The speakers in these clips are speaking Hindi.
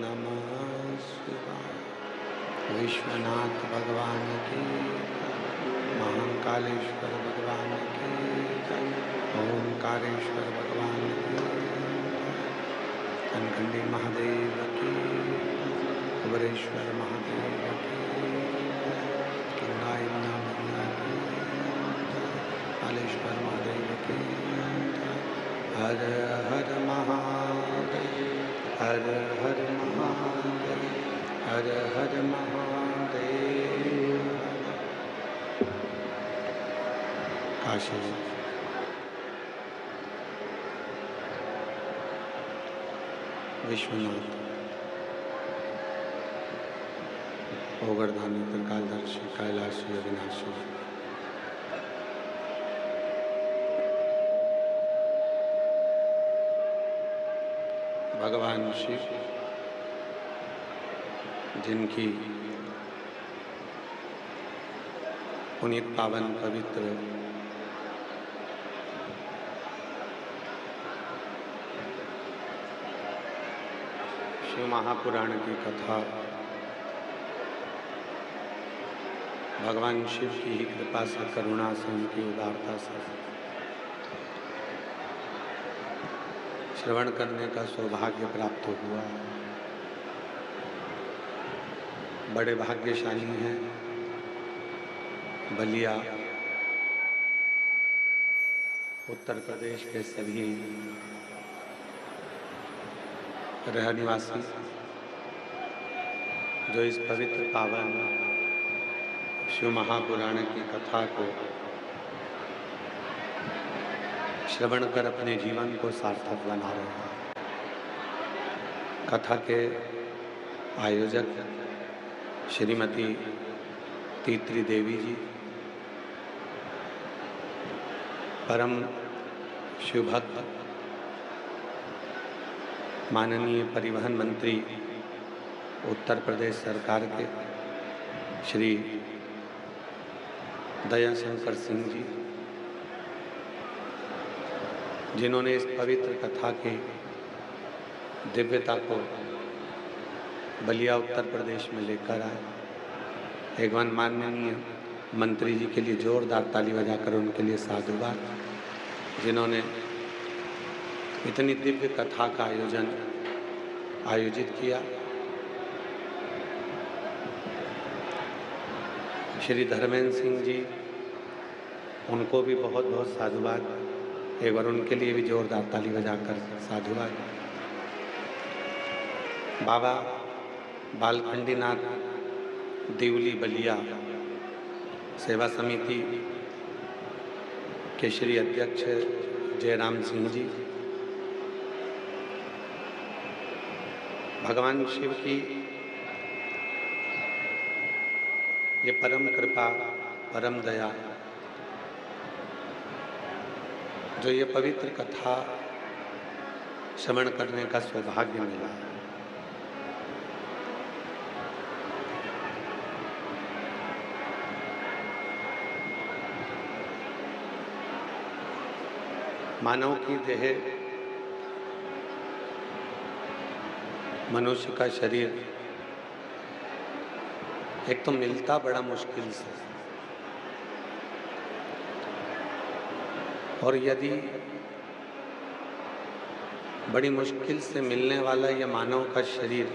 नमः शिवाय। विश्वनाथ भगवान की महाकालेश्वर भगवान की ओंकारेश्वर भगवान की कनखंडी महादेव की कुबरेश्वर महादेव की गंगा मैया की कालेश्वर महादेव की हर हर महादेव हर हर महादेव हर हर महादेव। काशी विश्वनाथ ओगरदानी त्रिकालदर्शी कैलाशी अविनाशी भगवान शिव जिनकी पुनीत पावन पवित्र शिव महापुराण की कथा भगवान शिव की ही कृपा से करुणा से उनकी उदारता से श्रवण करने का सौभाग्य प्राप्त हुआ। बड़े भाग्यशाली हैं बलिया उत्तर प्रदेश के सभी रहनिवासी जो इस पवित्र पावन शिव महापुराण की कथा को श्रवण कर अपने जीवन को सार्थक बना रहे हैं। कथा के आयोजक श्रीमती तीत्री देवी जी, परम शिवभक्त माननीय परिवहन मंत्री उत्तर प्रदेश सरकार के श्री दयाशंकर सिंह जी, जिन्होंने इस पवित्र कथा की दिव्यता को बलिया उत्तर प्रदेश में लेकर आए। एक माननीय मंत्री जी के लिए जोरदार ताली बजाकर उनके लिए साधुवाद, जिन्होंने इतनी दिव्य कथा का आयोजित किया। श्री धर्मेंद्र सिंह जी, उनको भी बहुत बहुत साधुवाद। एक बार उनके लिए भी जोरदार ताली बजाकर साधुवाद। बाबा बालखंडीनाथ देवली बलिया सेवा समिति के श्री अध्यक्ष जयराम सिंह जी, भगवान शिव की ये परम कृपा परम दया, जो ये पवित्र कथा श्रवण करने का सौभाग्य मिला। मानव की देह मनुष्य का शरीर एक तो मिलता बड़ा मुश्किल से, और यदि बड़ी मुश्किल से मिलने वाला यह मानव का शरीर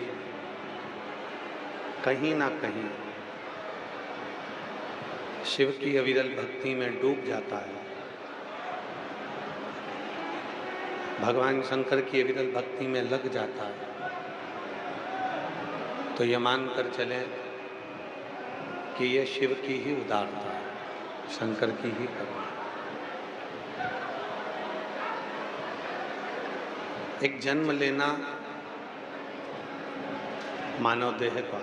कहीं ना कहीं शिव की अविरल भक्ति में डूब जाता है, भगवान शंकर की अविरल भक्ति में लग जाता है, तो यह मानकर चलें कि यह शिव की ही उदारता है, शंकर की ही करुणा। एक जन्म लेना मानव देह का,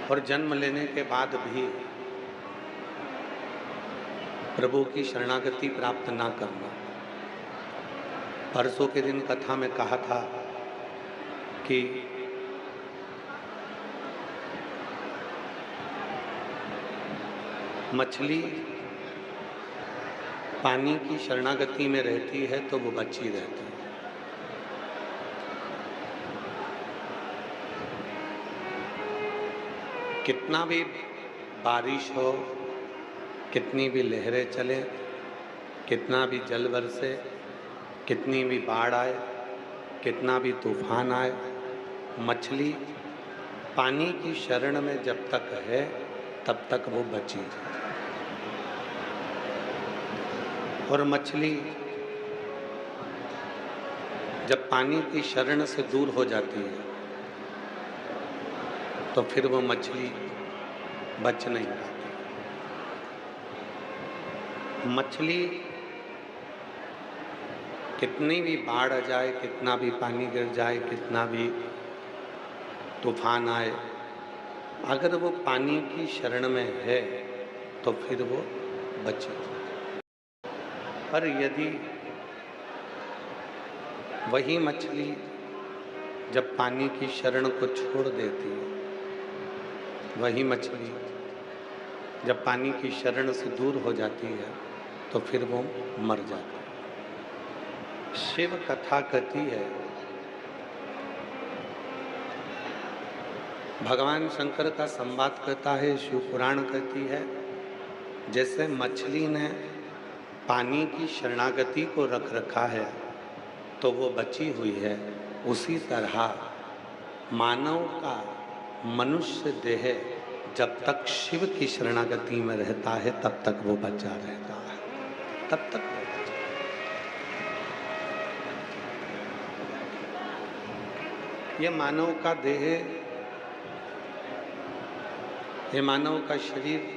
और जन्म लेने के बाद भी प्रभु की शरणागति प्राप्त ना करना। परसों के दिन कथा में कहा था कि मछली पानी की शरणागति में रहती है तो वो बची रहती है। कितना भी बारिश हो, कितनी भी लहरें चलें, कितना भी जल बरसे, कितनी भी बाढ़ आए, कितना भी तूफान आए, मछली पानी की शरण में जब तक है तब तक वो बची है। और मछली जब पानी की शरण से दूर हो जाती है तो फिर वो मछली बच नहीं पाती। मछली कितनी भी बाढ़ आ जाए, कितना भी पानी गिर जाए, कितना भी तूफान आए, अगर वो पानी की शरण में है तो फिर वो बची। पर यदि वही मछली जब पानी की शरण को छोड़ देती है, वही मछली जब पानी की शरण से दूर हो जाती है तो फिर वो मर जाती है। शिव कथा कहती है, भगवान शंकर का संवाद कहता है, शिव पुराण कहती है, जैसे मछली ने पानी की शरणागति को रख रखा है तो वो बची हुई है, उसी तरह मानव का मनुष्य देह जब तक शिव की शरणागति में रहता है तब तक वो बचा रहता है, तब तक वो बचा। ये मानव का देह, ये मानव का शरीर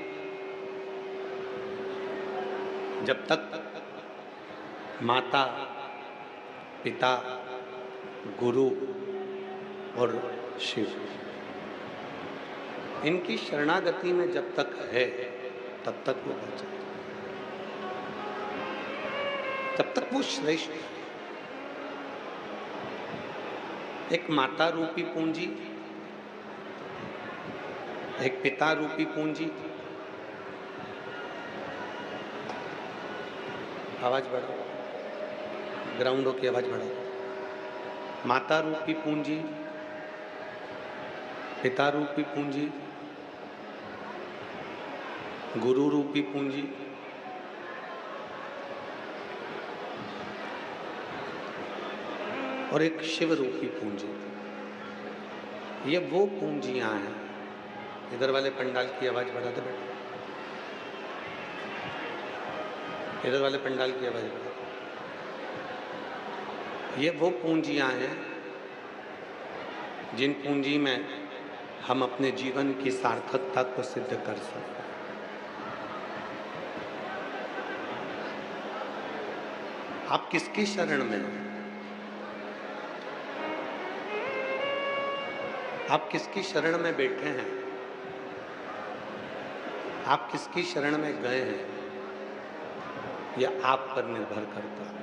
जब तक माता, पिता, गुरु और शिव इनकी शरणागति में जब तक है तब तक वो बचा, तब तक वो श्रेष्ठ है। एक माता रूपी पूंजी, एक पिता रूपी पूंजी, आवाज बढ़ाओ, ग्राउंड हो की आवाज बढ़ाओ। माता रूपी पूंजी, पिता रूपी पूंजी, गुरु रूपी पूंजी, और एक शिव रूपी पूंजी। ये वो पूंजियां हैं। इधर वाले पंडाल की आवाज बढ़ा दे बेटा, इधर वाले पंडाल की आवाज बढ़ा। ये वो पूंजियां हैं जिन पूंजी में हम अपने जीवन की सार्थकता को सिद्ध कर सकते हैं। आप किसकी शरण में हैं? आप किसकी शरण में बैठे हैं? आप किसकी शरण में गए हैं? यह आप पर निर्भर करता है।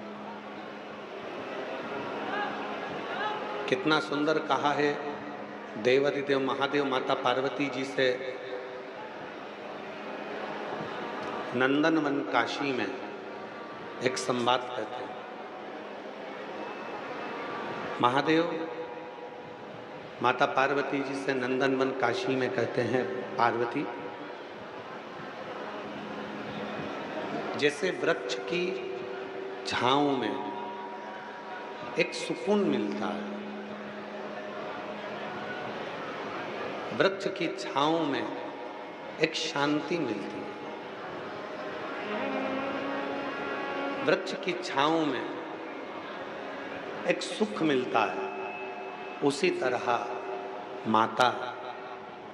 कितना सुंदर कहा है देवाधिदेव महादेव माता पार्वती जी से नंदनवन काशी में एक संवाद कहते हैं। महादेव माता पार्वती जी से नंदनवन काशी में कहते हैं, पार्वती, जैसे वृक्ष की छांव में एक सुकून मिलता है, वृक्ष की छांव में एक शांति मिलती है, वृक्ष की छांव में एक सुख मिलता है, उसी तरह माता,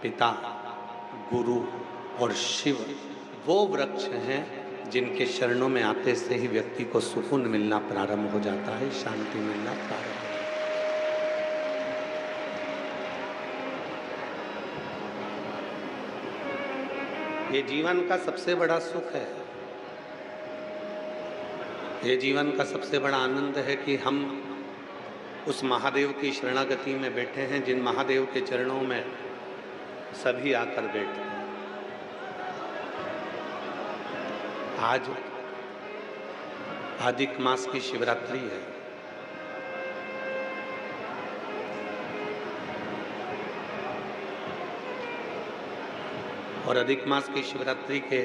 पिता, गुरु और शिव वो वृक्ष हैं जिनके चरणों में आते से ही व्यक्ति को सुकून मिलना प्रारंभ हो जाता है, शांति मिलना प्रारंभ हो जाता है। ये जीवन का सबसे बड़ा सुख है, ये जीवन का सबसे बड़ा आनंद है कि हम उस महादेव की शरणागति में बैठे हैं जिन महादेव के चरणों में सभी आकर बैठते हैं। आज अधिक मास की शिवरात्रि है। और अधिक मास की शिवरात्रि के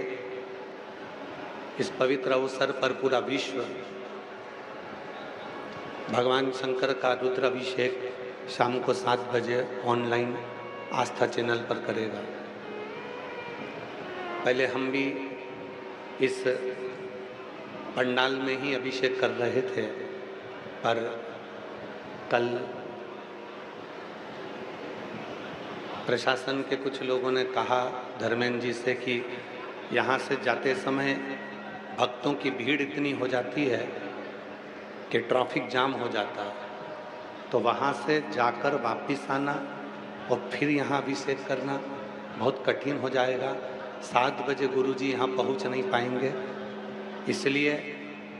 इस पवित्र अवसर पर पूरा विश्व भगवान शंकर का रुद्राभिषेक शाम को 7 बजे ऑनलाइन आस्था चैनल पर करेगा। पहले हम भी इस पंडाल में ही अभिषेक कर रहे थे, पर कल प्रशासन के कुछ लोगों ने कहा धर्मेंद्र जी से कि यहाँ से जाते समय भक्तों की भीड़ इतनी हो जाती है कि ट्रैफिक जाम हो जाता है, तो वहाँ से जाकर वापस आना और फिर यहाँ अभिषेक करना बहुत कठिन हो जाएगा। 7 बजे गुरुजी यहाँ पहुँच नहीं पाएंगे, इसलिए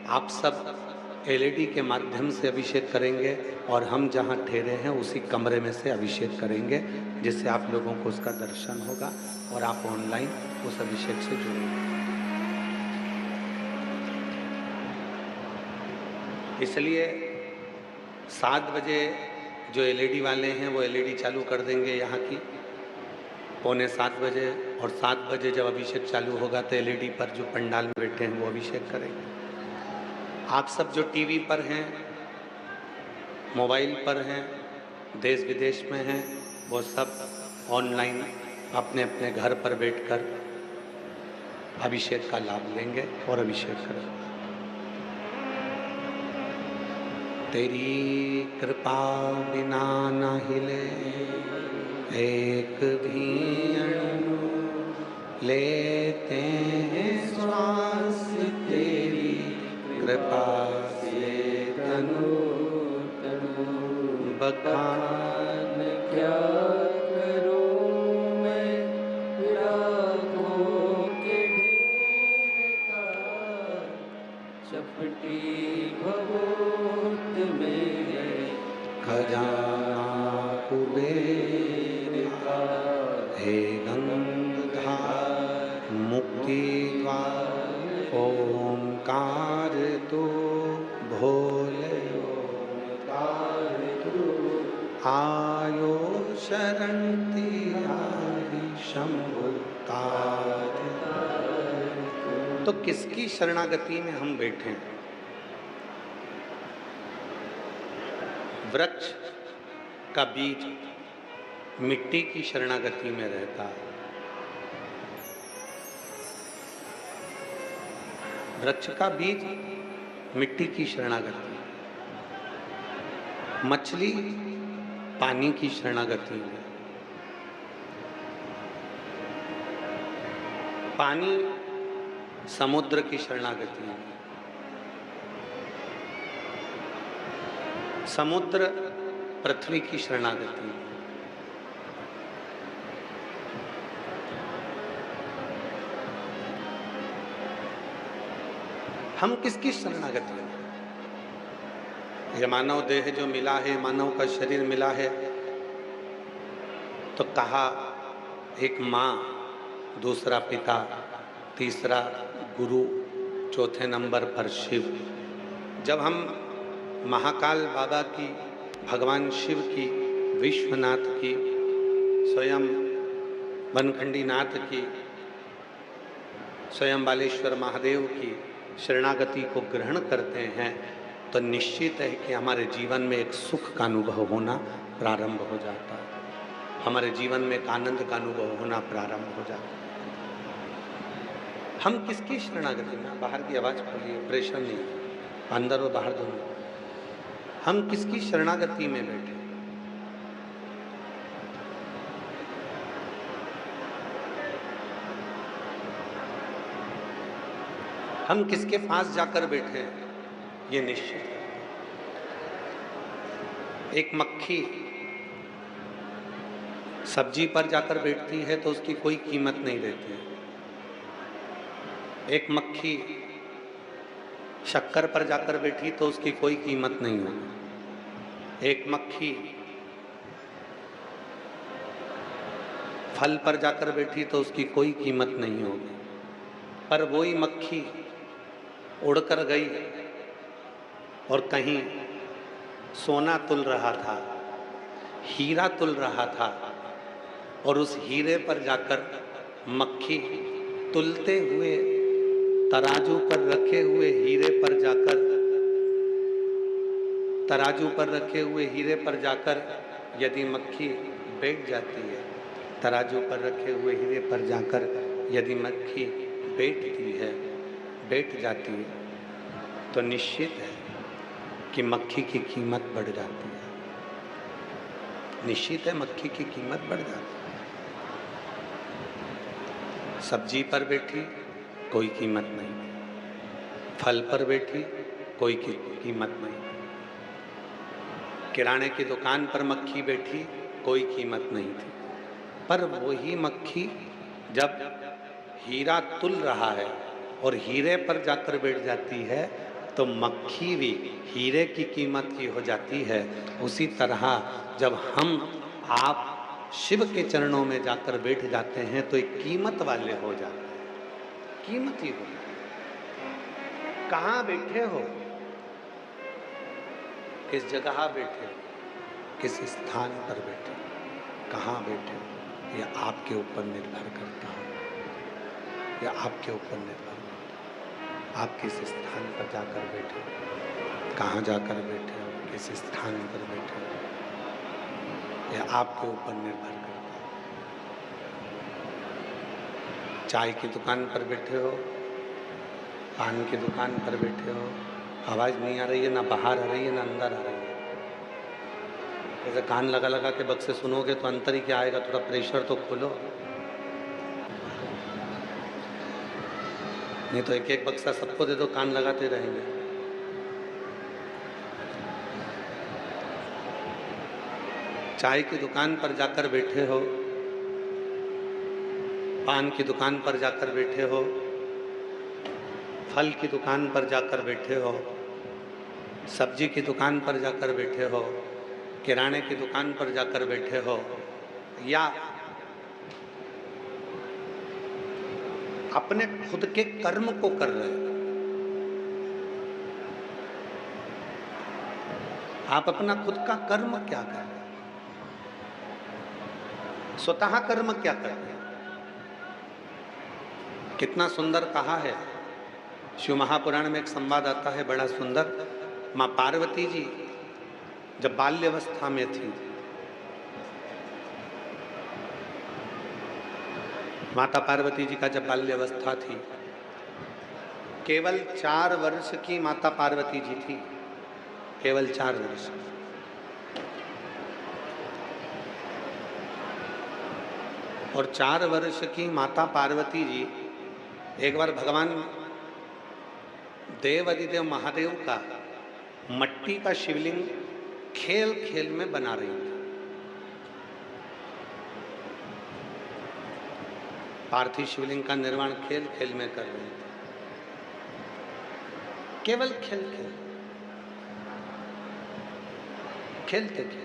आप सब एलईडी के माध्यम से अभिषेक करेंगे और हम जहाँ ठहरे हैं उसी कमरे में से अभिषेक करेंगे, जिससे आप लोगों को उसका दर्शन होगा और आप ऑनलाइन उस अभिषेक से जुड़ेंगे। इसलिए 7 बजे जो एलईडी वाले हैं वो एलईडी चालू कर देंगे यहाँ की 6:45 बजे, और 7 बजे जब अभिषेक चालू होगा तो एलईडी पर जो पंडाल में बैठे हैं वो अभिषेक करेंगे। आप सब जो टीवी पर हैं, मोबाइल पर हैं, देश विदेश में हैं, वो सब ऑनलाइन अपने अपने घर पर बैठकर अभिषेक का लाभ लेंगे और अभिषेक करेंगे। तेरी कृपा बिना न हिले एक भी अणु, लेते हैं श्वास तेरी कृपा से तनु तनु। बखान क्या करूं मैं लाखों के ढेर का, चपटी भभूत में है खजाना कुबेर का। हे गंगाधार मुक्ति द्वार ओंकार तो भोले ओंकार तो, आयो शरण तिहारी शंभु तार। तो किसकी शरणागति में हम बैठे हैं? वृक्ष का बीज मिट्टी की शरणागति में रहता है। वृक्ष का बीज मिट्टी की शरणागति, मछली पानी की शरणागति में, पानी समुद्र की शरणागति में, समुद्र पृथ्वी की शरणागति में। हम किसकी शरणागति में? ये मानव देह जो मिला है, मानव का शरीर मिला है, तो कहा एक माँ, दूसरा पिता, तीसरा गुरु, चौथे नंबर पर शिव। जब हम महाकाल बाबा की, भगवान शिव की, विश्वनाथ की, स्वयं बनखंडी नाथ की, स्वयं बालेश्वर महादेव की शरणागति को ग्रहण करते हैं, तो निश्चित है कि हमारे जीवन में एक सुख का अनुभव होना प्रारंभ हो जाता है, हमारे जीवन में एक आनंद का अनुभव होना प्रारंभ हो जाता है। हम किसकी शरणागति में? बाहर की आवाज़ खोलिए, प्रेशर नहीं, अंदर और बाहर दोनों। हम किसकी शरणागति में बैठे? हम किसके पास जाकर बैठे हैं, ये निश्चित है। एक मक्खी सब्जी पर जाकर बैठती है तो उसकी कोई कीमत नहीं रहती है। एक मक्खी शक्कर पर जाकर बैठी तो उसकी कोई कीमत नहीं होगी। एक मक्खी फल पर जाकर बैठी तो उसकी कोई कीमत नहीं होगी। पर वही मक्खी उड़कर गई और कहीं सोना तुल रहा था, हीरा तुल रहा था, और उस हीरे पर जाकर मक्खी तुलते हुए तराजू पर रखे हुए हीरे पर जाकर, तराजू पर रखे हुए हीरे पर जाकर यदि मक्खी बैठ जाती है, तराजू पर रखे हुए हीरे पर जाकर यदि मक्खी बैठती है, बैठ जाती है, तो निश्चित है कि मक्खी की कीमत बढ़ जाती है। निश्चित है मक्खी की कीमत बढ़ जाती है। सब्जी पर बैठी कोई कीमत नहीं, फल पर बैठी कोई कीमत नहीं, किराने की दुकान पर मक्खी बैठी कोई कीमत नहीं थी। पर वही मक्खी जब हीरा तुल रहा है और हीरे पर जाकर बैठ जाती है तो मक्खी भी हीरे की कीमत की हो जाती है। उसी तरह जब हम आप शिव के चरणों में जाकर बैठ जाते हैं तो एक कीमत वाले हो जाते हैं, कीमती हो जाते हैं। कहाँ बैठे हो, किस जगह बैठे, किस स्थान पर बैठे, कहाँ बैठे, यह आपके ऊपर निर्भर करता है, यह आपके ऊपर निर्भर करता है। आप किस स्थान पर जाकर बैठे, कहाँ जाकर बैठे हो, किस स्थान पर बैठे हो, यह आपके ऊपर निर्भर करता है। चाय की दुकान पर बैठे हो, पान की दुकान पर बैठे हो, आवाज़ नहीं आ रही है, ना बाहर आ रही है ना अंदर आ रही है। जैसे कान लगा लगा के बक्से सुनोगे तो अंतर ही क्या आएगा, थोड़ा प्रेशर तो खोलो, नहीं तो एक एक बक्सा सबको दे दो, कान लगाते रहेंगे। चाय की दुकान पर जाकर बैठे हो, पान की दुकान पर जाकर बैठे हो, फल की दुकान पर जाकर बैठे हो, सब्जी की दुकान पर जाकर बैठे हो, किराने की दुकान पर जाकर बैठे हो, या अपने खुद के कर्म को कर रहे हो। आप अपना खुद का कर्म क्या कर रहे हो, स्वतः कर्म क्या कर रहे हो। कितना सुंदर कहा है, शिव महापुराण में एक संवाद आता है बड़ा सुंदर। माँ पार्वती जी जब बाल्यावस्था में थी, माता पार्वती जी का जब बाल्यावस्था थी, केवल 4 वर्ष की माता पार्वती जी थी, केवल 4 वर्ष। और 4 वर्ष की माता पार्वती जी एक बार भगवान देव अधिदेव महादेव का मट्टी का शिवलिंग खेल खेल में बना रही थी। पार्थिव शिवलिंग का निर्माण खेल खेल में कर रहे थे, केवल खेल खेल, खेलते खेलते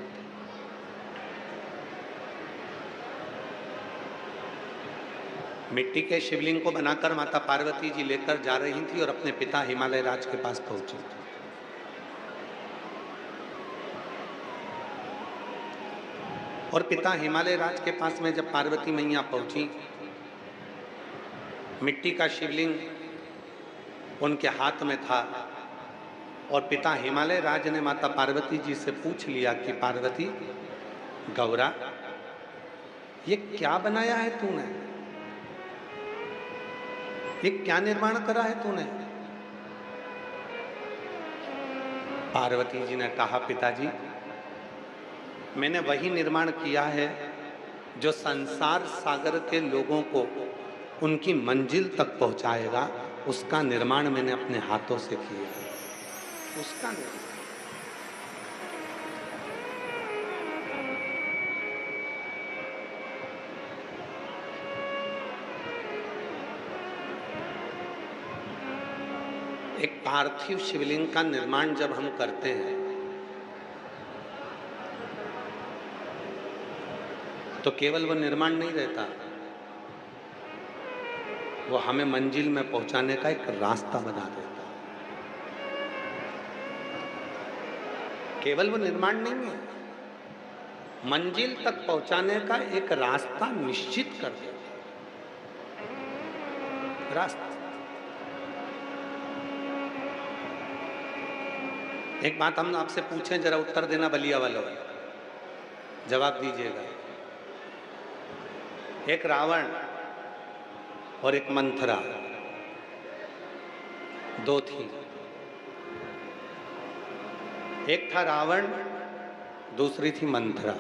मिट्टी के शिवलिंग को बनाकर माता पार्वती जी लेकर जा रही थी और अपने पिता हिमालय राज के पास पहुंची। और पिता हिमालय राज के पास में जब पार्वती मैया पहुंची, मिट्टी का शिवलिंग उनके हाथ में था और पिता हिमालय राज ने माता पार्वती जी से पूछ लिया कि पार्वती गौरा, ये क्या बनाया है तूने, ये क्या निर्माण करा है तूने। पार्वती जी ने कहा, पिताजी मैंने वही निर्माण किया है जो संसार सागर के लोगों को उनकी मंजिल तक पहुंचाएगा, उसका निर्माण मैंने अपने हाथों से किया, उसका निर्माण। एक पार्थिव शिवलिंग का निर्माण जब हम करते हैं तो केवल वो निर्माण नहीं रहता, वो हमें मंजिल में पहुंचाने का एक रास्ता बना देता। केवल वो निर्माण नहीं है, मंजिल तक पहुंचाने का एक रास्ता निश्चित कर दे। रास्ता। एक बात हम आपसे पूछें, जरा उत्तर देना बलिया वालों, जवाब दीजिएगा। एक रावण और एक मंथरा, दो थी। एक था रावण, दूसरी थी मंथरा।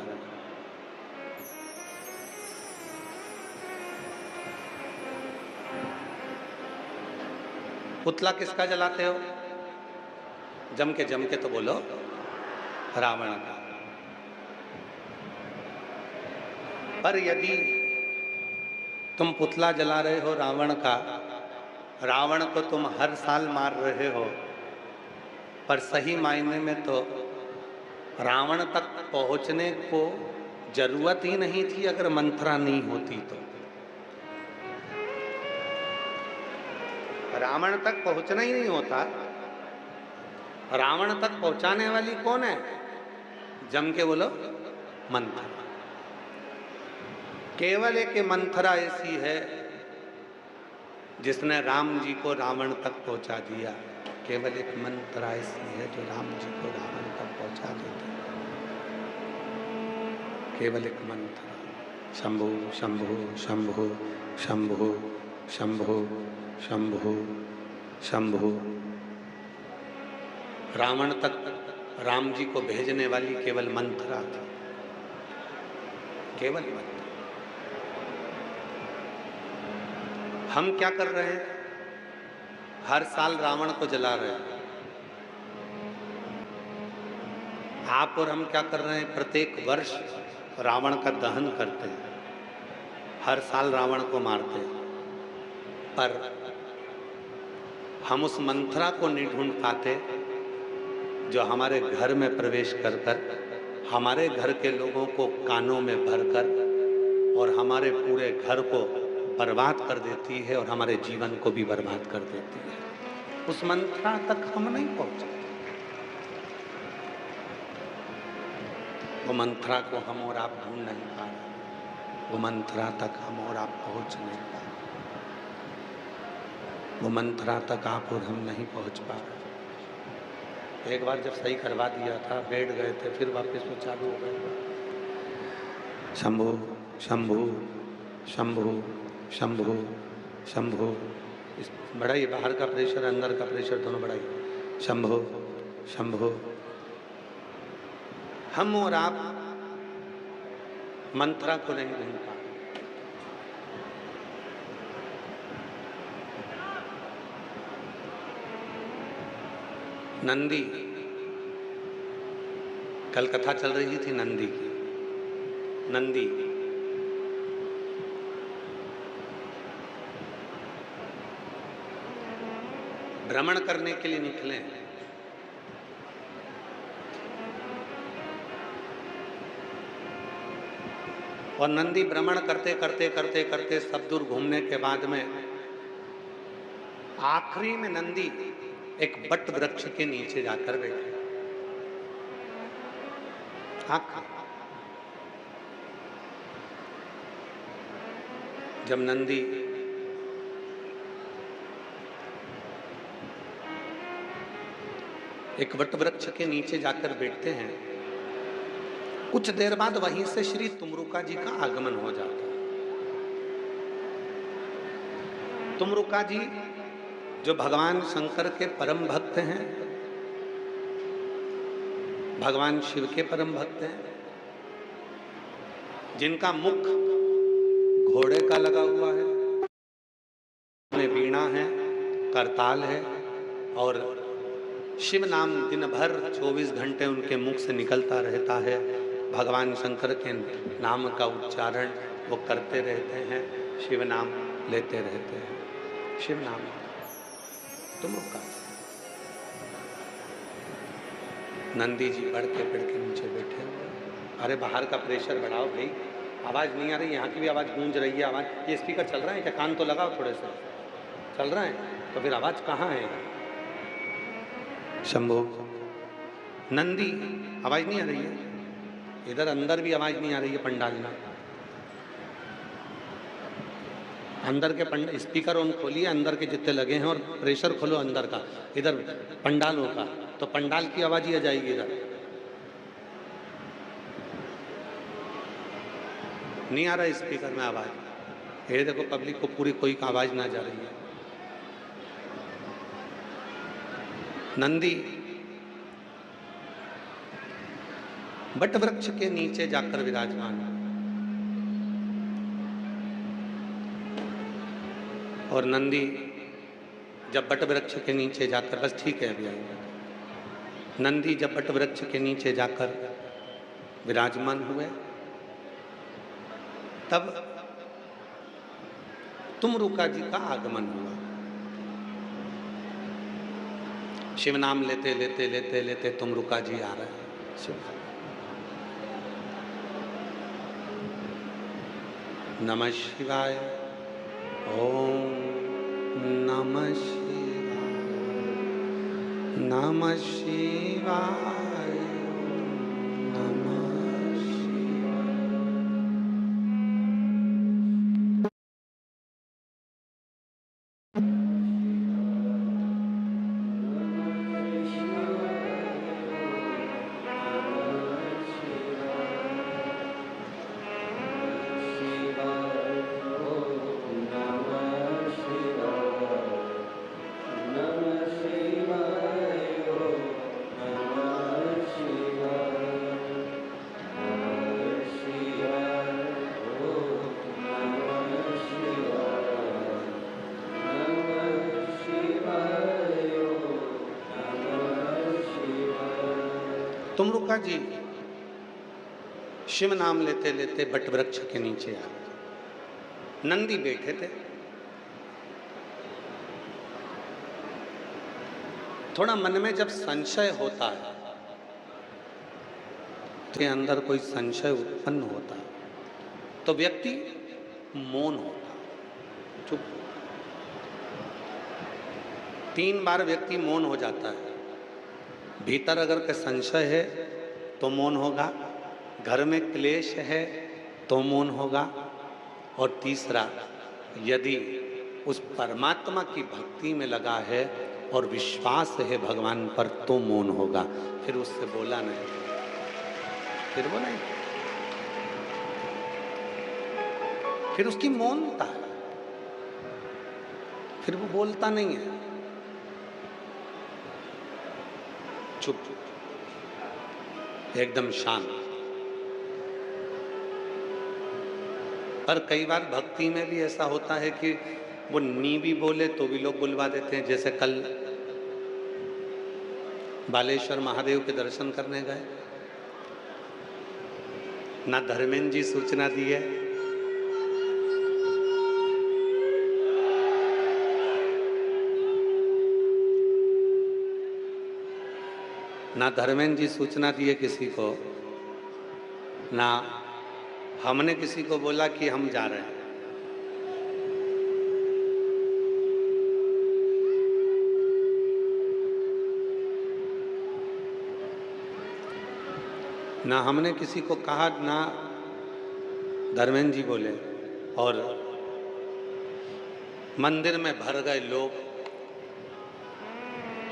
पुतला किसका जलाते हो? जम के तो बोलो, रावण का। पर यदि तुम पुतला जला रहे हो रावण का, रावण को तुम हर साल मार रहे हो, पर सही मायने में तो रावण तक पहुंचने को जरूरत ही नहीं थी अगर मंथरा नहीं होती तो। रावण तक पहुंचना ही नहीं होता। रावण तक पहुंचाने वाली कौन है? जम के बोलो, मंथरा। केवल एक मंथरा ऐसी है जिसने राम जी को रावण तक पहुंचा दिया। केवल एक मंथरा ऐसी है जो राम जी को रावण तक पहुंचा देती है। केवल एक मंथरा। शंभु शंभु शंभु शंभु शंभु शंभु शंभु। रावण तक राम जी को भेजने वाली केवल मंथरा थी, केवल मंथरा। हम क्या कर रहे हैं? हर साल रावण को जला रहे हैं। आप और हम क्या कर रहे हैं? प्रत्येक वर्ष रावण का दहन करते हैं, हर साल रावण को मारते हैं। पर हम उस मंथरा को नहीं ढूंढ पाते जो हमारे घर में प्रवेश कर कर हमारे घर के लोगों को कानों में भरकर और हमारे पूरे घर को बर्बाद कर देती है और हमारे जीवन को भी बर्बाद कर देती है। उस मंथरा तक हम नहीं पहुंचे। वो मंथरा को हम और आप ढूंढ नहीं पा रहे। वो मंथरा तक हम और आप पहुंच नहीं पा रहे। वो मंथरा तक आप और हम नहीं पहुंच पा रहे। एक बार जब सही करवा दिया था, बैठ गए थे, फिर वापस वो चालू हो गए। शंभु शंभु शंभु शंभु शंभु। बढ़ाइए, बाहर का प्रेशर अंदर का प्रेशर दोनों बढ़ाइए। शंभु शंभु। हम और आप मंथरा को नहीं ढूंढ पा। नंदी, कल कथा चल रही थी नंदी की। नंदी भ्रमण करने के लिए निकले। और नंदी भ्रमण करते करते करते करते सब दूर घूमने के बाद में आखिरी में नंदी एक बट वृक्ष के नीचे जाकर बैठे। जब नंदी एक वट वृक्ष के नीचे जाकर बैठते हैं, कुछ देर बाद वहीं से श्री तुमरुका जी का आगमन हो जाता है। तुमरुका जी जो भगवान शंकर के परम भक्त हैं, भगवान शिव के परम भक्त हैं, जिनका मुख घोड़े का लगा हुआ है, में वीणा है, करताल है और शिव नाम दिन भर 24 घंटे उनके मुख से निकलता रहता है। भगवान शंकर के नाम का उच्चारण वो करते रहते हैं, शिव नाम लेते रहते हैं। शिव नाम तुम रुका। नंदी जी बढ़ के नीचे बैठे हुए। अरे बाहर का प्रेशर बढ़ाओ भाई, आवाज़ नहीं आ रही, यहाँ की भी आवाज़ गूंज रही है। आवाज़ ये स्पीकर चल रहा है क्या? कान तो लगाओ थोड़े से। चल रहा है तो फिर आवाज़ कहाँ है? शंभु नंदी, आवाज नहीं आ रही है? इधर अंदर भी आवाज नहीं आ रही है पंडाल में। अंदर के स्पीकर ऑन खोलिए, अंदर के जितने लगे हैं, और प्रेशर खोलो अंदर का, इधर पंडालों का, तो पंडाल की आवाज ही आ जाएगी। इधर नहीं आ रहा है स्पीकर में आवाज। ये देखो पब्लिक को पूरी कोई आवाज ना जा रही है। नंदी बट वृक्ष के नीचे जाकर विराजमान, और नंदी जब बट वृक्ष के नीचे जाकर, बस ठीक है अभी आएंगे। नंदी जब बट वृक्ष के नीचे जाकर विराजमान हुए, तब तुमरुका जी का आगमन हुआ। शिव नाम लेते लेते लेते लेते तुमरुका जी आ रहे हैं। शिव नमः शिवाय, ओम नमः शिवाय, नमः शिवाय, नमः शिवाय। तुमरुका जी शिव नाम लेते लेते बट वृक्ष के नीचे आ गए। नंदी बैठे थे। थोड़ा मन में जब संशय होता है, के अंदर कोई संशय उत्पन्न होता है, तो व्यक्ति मौन होता, चुप। 3 बार व्यक्ति मौन हो जाता है। भीतर अगर कोई संशय है तो मौन होगा, घर में क्लेश है तो मौन होगा, और तीसरा यदि उस परमात्मा की भक्ति में लगा है और विश्वास है भगवान पर तो मौन होगा। फिर उससे बोला नहीं, फिर वो नहीं, फिर उसकी मौनता है, फिर वो बोलता नहीं है, चुप, एकदम शांत। पर कई बार भक्ति में भी ऐसा होता है कि वो नी भी बोले तो भी लोग बुलवा देते हैं। जैसे कल बालेश्वर महादेव के दर्शन करने गए, ना धर्मेंद्र जी सूचना दी है, ना धर्मेंद्र जी सूचना दिए किसी को, ना हमने किसी को बोला कि हम जा रहे हैं। ना हमने किसी को कहा, ना धर्मेंद्र जी बोले, और मंदिर में भर गए लोग।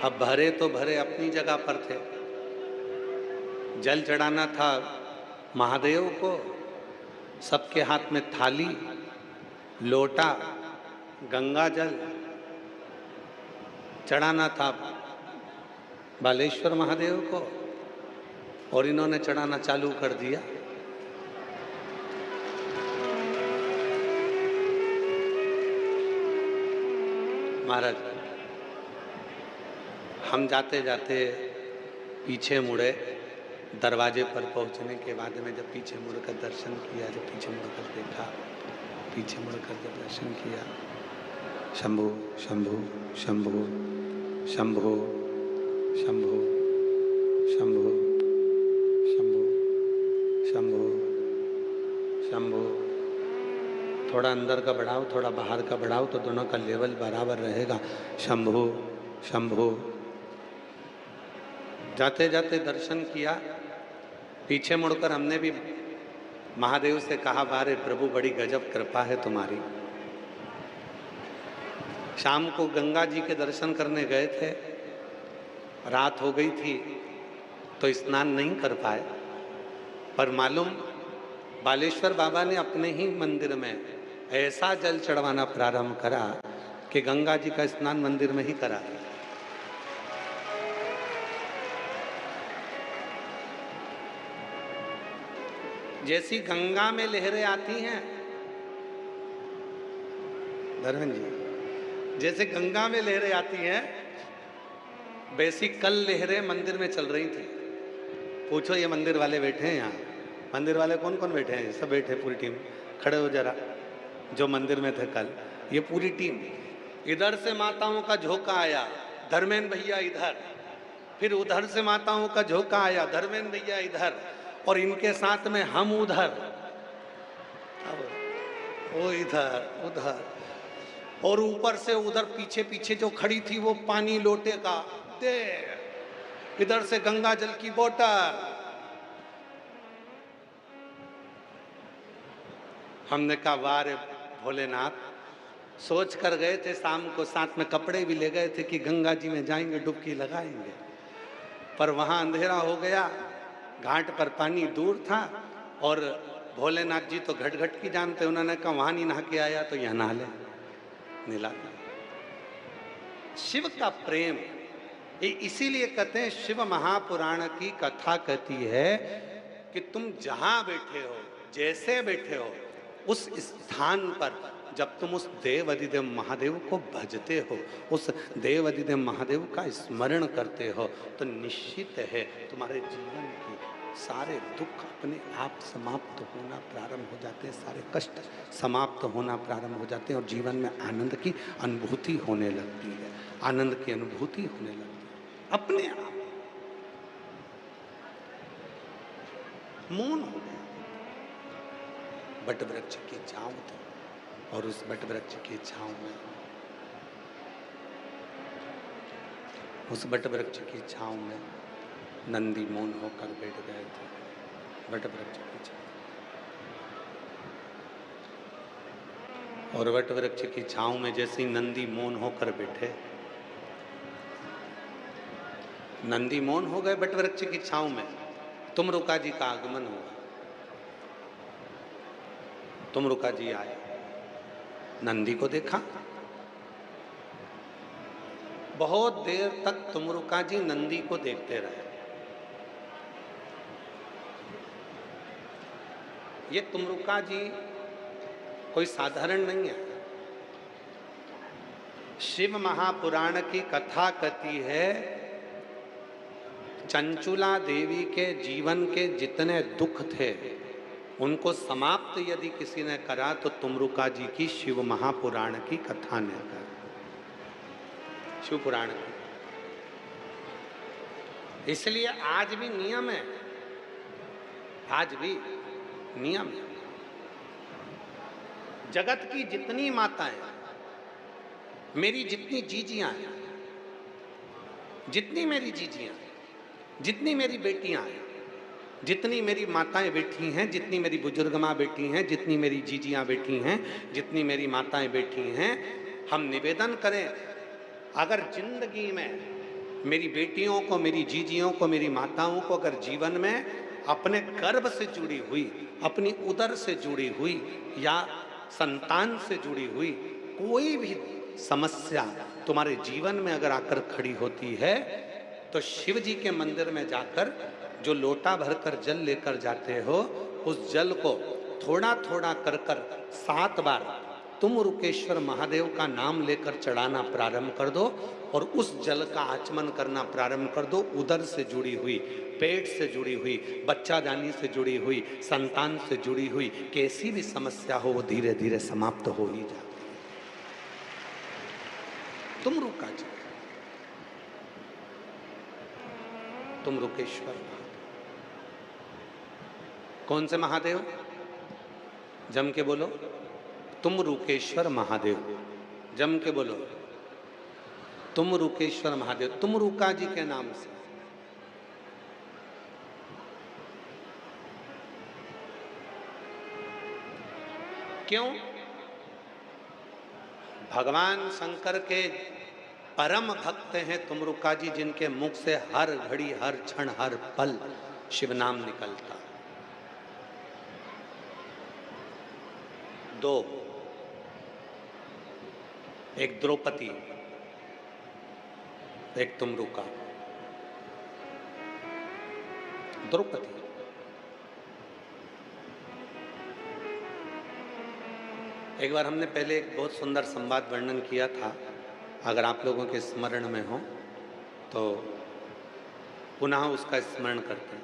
अब भरे तो भरे अपनी जगह पर थे, जल चढ़ाना था महादेव को, सबके हाथ में थाली, लोटा, गंगा जल चढ़ाना था बालेश्वर महादेव को, और इन्होंने चढ़ाना चालू कर दिया। महाराज, हम जाते जाते पीछे मुड़े। दरवाजे पर पहुंचने के बाद में जब पीछे मुड़कर दर्शन किया, जब पीछे मुड़कर देखा, पीछे मुड़कर जब दर्शन किया, शंभु शंभु शंभु शंभु शंभु शंभु शंभु शंभु शंभु। थोड़ा अंदर का बढ़ाओ, थोड़ा बाहर का बढ़ाओ, तो दोनों का लेवल बराबर रहेगा। शंभु शंभु। जाते जाते दर्शन किया, पीछे मुड़कर हमने भी महादेव से कहा, बारे प्रभु बड़ी गजब कृपा है तुम्हारी। शाम को गंगा जी के दर्शन करने गए थे, रात हो गई थी तो स्नान नहीं कर पाए, पर मालूम बालेश्वर बाबा ने अपने ही मंदिर में ऐसा जल चढ़वाना प्रारंभ करा कि गंगा जी का स्नान मंदिर में ही करा। जैसी गंगा में लहरें आती हैं धर्मेंद्र जी, जैसे गंगा में लहरें आती हैं, वैसी कल लहरें मंदिर में चल रही थी। पूछो ये मंदिर वाले बैठे हैं यहाँ, मंदिर वाले कौन कौन बैठे हैं? सब बैठे, पूरी टीम खड़े हो जरा, जो मंदिर में थे कल, ये पूरी टीम। इधर से माताओं का झोंका आया, धर्मेंद्र भैया इधर, फिर उधर से माताओं का झोंका आया, धर्मेंद्र भैया इधर, और इनके साथ में हम उधर, वो इधर उधर, और ऊपर से उधर पीछे पीछे जो खड़ी थी वो पानी लोटे का दे, इधर से गंगा जल की बोतल। हमने कहा वाह रे भोलेनाथ, सोच कर गए थे शाम को, साथ में कपड़े भी ले गए थे कि गंगा जी में जाएंगे डुबकी लगाएंगे, पर वहां अंधेरा हो गया, घाट पर पानी दूर था, और भोलेनाथ जी तो घट घट की जानते, उन्होंने कहा वहां नहीं नहा के आया तो यहां नहा ले, नीला। शिव का प्रेम, इसीलिए कहते हैं शिव महापुराण की कथा कहती है कि तुम जहां बैठे हो, जैसे बैठे हो, उस स्थान पर जब तुम उस देव अधिदेव महादेव को भजते हो, उस देव अधिदेव महादेव का स्मरण करते हो, तो निश्चित है तुम्हारे जीवन के सारे दुख अपने आप समाप्त होना प्रारंभ हो जाते हैं, सारे कष्ट समाप्त होना प्रारंभ हो जाते हैं, और जीवन में आनंद की अनुभूति होने लगती है, आनंद की अनुभूति होने लगती है अपने आप। मौन हो गया, बट वृक्ष की छांव थी, और उस बट वृक्ष की छांव में, उस बट वृक्ष की छांव में नंदी मौन होकर बैठ गए थे, बट वृक्ष की छांव। और बट वृक्ष की छांव में जैसे नंदी मौन होकर बैठे, नंदी मौन हो गए बट वृक्ष की छांव में, तुमरुका जी का आगमन हुआ। तुमरुका जी आए, नंदी को देखा, बहुत देर तक तुमरुका जी नंदी को देखते रहे। ये तुमरुका जी कोई साधारण नहीं है। शिव महापुराण की कथा कहती है, चंचुला देवी के जीवन के जितने दुख थे उनको समाप्त यदि किसी ने करा तो तुमरुका जी की शिव महापुराण की कथा ने करा, शिव पुराण की। इसलिए आज भी नियम है, आज भी नियम है। जगत की जितनी माताएं, मेरी जितनी जीजियां हैं, जितनी मेरी जीजियां, जितनी मेरी बेटियां हैं, जितनी मेरी माताएं बैठी हैं, जितनी मेरी बुजुर्ग माँ बैठी हैं, जितनी मेरी जीजियां बैठी हैं, जितनी मेरी माताएं बैठी हैं, हम निवेदन करें, अगर जिंदगी में मेरी बेटियों को, मेरी जीजियों को, मेरी माताओं को अगर जीवन में अपने गर्भ से जुड़ी हुई, अपनी उदर से जुड़ी हुई या संतान से जुड़ी हुई कोई भी समस्या तुम्हारे जीवन में अगर आकर खड़ी होती है, तो शिव जी के मंदिर में जाकर जो लोटा भरकर जल लेकर जाते हो, उस जल को थोड़ा थोड़ा कर 7 बार तुम रुकेश्वर महादेव का नाम लेकर चढ़ाना प्रारंभ कर दो, और उस जल का आचमन करना प्रारंभ कर दो। उदर से जुड़ी हुई, पेट से जुड़ी हुई, बच्चादानी से जुड़ी हुई, संतान से जुड़ी हुई कैसी भी समस्या हो, वो धीरे धीरे समाप्त हो ही जाती है। तुम रुका जी, तुम रुकेश्वर। कौन से महादेव? जम के बोलो, तुम रुकेश्वर महादेव। जम के बोलो, तुम रुकेश्वर महादेव। तुम रुका जी के नाम से क्यों? भगवान शंकर के परम भक्त हैं तुमरुका जी, जिनके मुख से हर घड़ी, हर क्षण, हर पल शिव नाम निकलता। दो, एक द्रौपदी, एक तुमरुका। द्रौपदी एक बार हमने पहले एक बहुत सुंदर संवाद वर्णन किया था, अगर आप लोगों के स्मरण में हो तो पुनः उसका स्मरण करते हैं।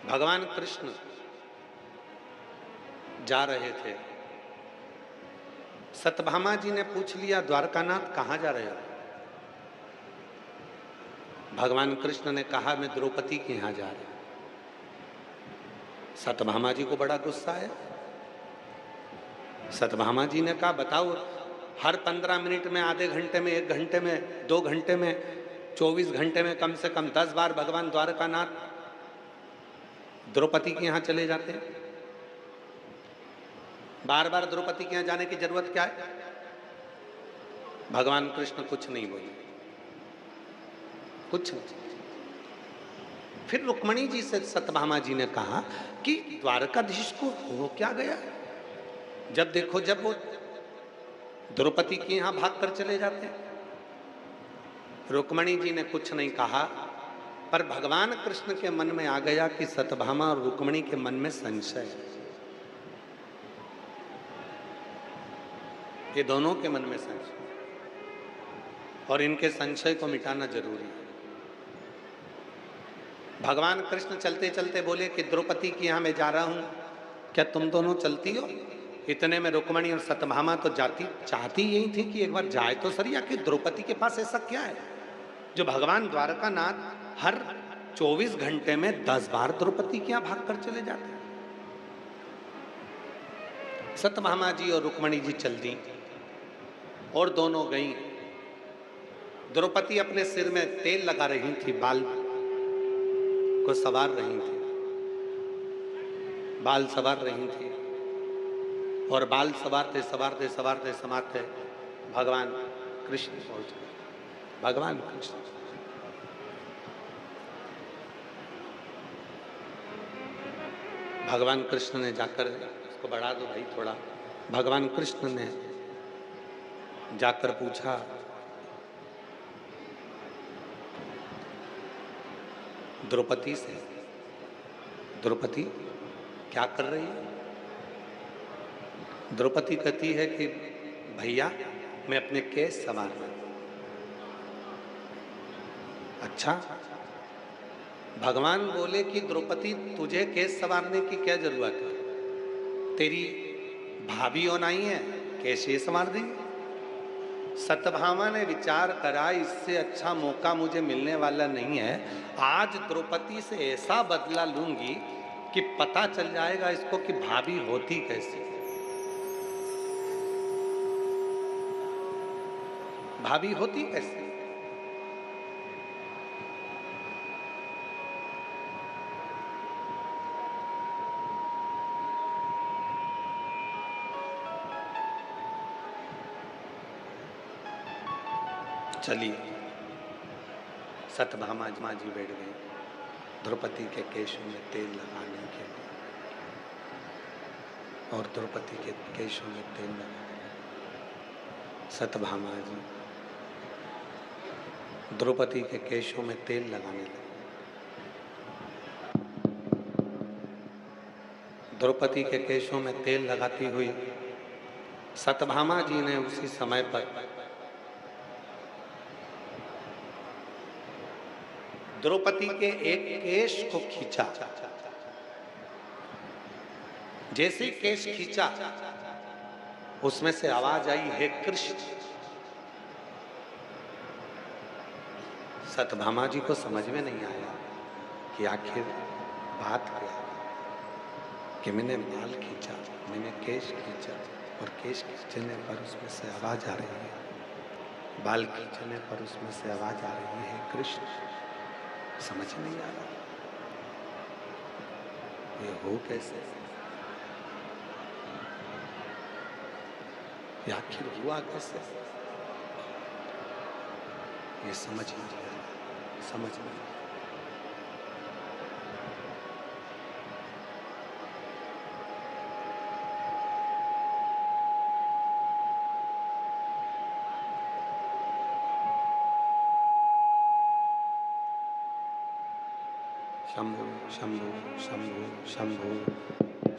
भगवान कृष्ण जा रहे थे, सत्यभामा जी ने पूछ लिया, द्वारकानाथ कहाँ जा रहे हो? भगवान कृष्ण ने कहा, मैं द्रौपदी के यहाँ जा रहा हूं। सत्यभामा जी को बड़ा गुस्सा आया। सत्यभामा जी ने कहा, बताओ, हर 15 मिनट में, आधे घंटे में, 1 घंटे में, 2 घंटे में, 24 घंटे में कम से कम 10 बार भगवान द्वारकानाथ द्रौपदी के यहाँ चले जाते हैं। बार बार द्रौपदी के यहाँ जाने की जरूरत क्या है? भगवान कृष्ण कुछ नहीं बोले, कुछ नहीं। फिर रुक्मणी जी से सत्यभामा जी ने कहा कि द्वारकाधीश को हो क्या गया? जब देखो जब वो द्रौपदी के यहाँ भागकर चले जाते हैं। रुक्मणी जी ने कुछ नहीं कहा, पर भगवान कृष्ण के मन में आ गया कि सत्यभामा और रुक्मणी के मन में संशय है। ये दोनों के मन में संशय, और इनके संशय को मिटाना जरूरी है। भगवान कृष्ण चलते चलते बोले कि द्रौपदी के यहाँ मैं जा रहा हूं, क्या तुम दोनों चलती हो? इतने में रुक्मणी और सत्यभामा तो चाहती यही थी कि एक बार जाए तो सही, आखिर द्रौपदी के पास ऐसा क्या है जो भगवान द्वारकानाथ हर 24 घंटे में 10 बार द्रौपदी के यहाँ भाग कर चले जाते हैं। सत्यभामा जी और रुक्मणी जी चल दी और दोनों गई। द्रौपदी अपने सिर में तेल लगा रही थी, बाल को सवार रही थी, बाल सवार रही थी, और बाल सवारते सवारते सवारते सवारते भगवान कृष्ण पहुंच गए। भगवान कृष्ण भगवान कृष्ण ने जाकर, इसको बढ़ा दो भाई थोड़ा, भगवान कृष्ण ने जाकर पूछा, द्रौपदी से, द्रौपदी क्या कर रही है? द्रौपदी कहती है कि भैया मैं अपने केस संवार रही हूं। अच्छा, भगवान बोले कि द्रौपदी तुझे केस संवारने की क्या जरूरत है? तेरी भाभी होना ही है, केस ये संवार देंगे। सत्यभामा ने विचार करा, इससे अच्छा मौका मुझे मिलने वाला नहीं है। आज द्रौपदी से ऐसा बदला लूंगी कि पता चल जाएगा इसको कि भाभी होती कैसी, भाभी होती कैसी। चलिए, सत्यभामा जी बैठ गई द्रौपदी के केशों में तेल लगाने के लिए, और द्रौपदी के केशों में तेल लगाने, सत्यभामा जी द्रौपदी के केशों में तेल लगाने लगे। द्रौपदी के केशों में तेल लगाती हुई सत्यभामा जी ने उसी समय पर द्रौपदी के एक केश को खींचा। जैसे केश खींचा, उसमें से आवाज आई, हे कृष्ण। सत्यभामा जी को समझ में नहीं आया कि आखिर बात क्या है, कि मैंने बाल खींचा, मैंने केश खींचा, और केश खींचने पर उसमें से आवाज आ रही है, बाल खींचने पर उसमें से आवाज आ रही है, कृष्ण। समझ नहीं आ रहा ये हो कैसे। ये आखिर हुआ कैसे? ये समझ नहीं आया, समझ नहीं। शंभो शंभो शंभो शंभो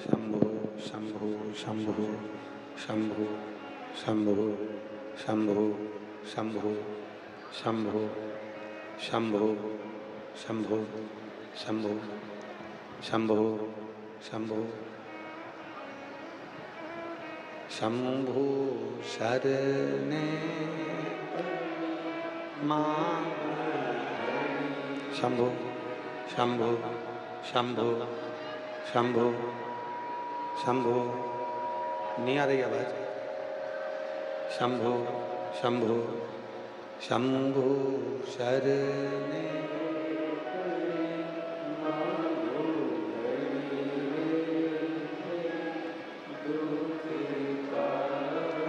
शंभो शंभो शंभो शंभो शंभो शंभो शंभो शंभो शंभो शंभो शंभो शंभो शंभो शंभो शरणे मां शंभो शंभो शंभो शंभो शंभो। नहीं आ रही आवाज? शंभो शंभो शंभो शरणे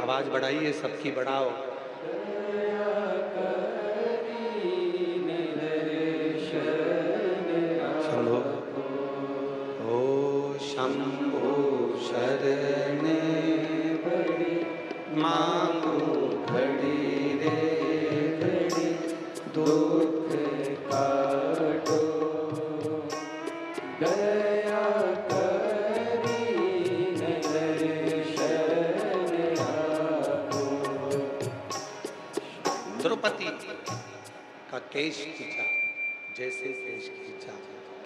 आवाज बढ़ाइए, सबकी बढ़ाओ। शंभो ओ शंभो शरणे मांगो घड़ी रे घड़ी दुख काटो दया करी दर्शन आपो। द्रौपदी का केश खींचा, जैसे केश खींचा,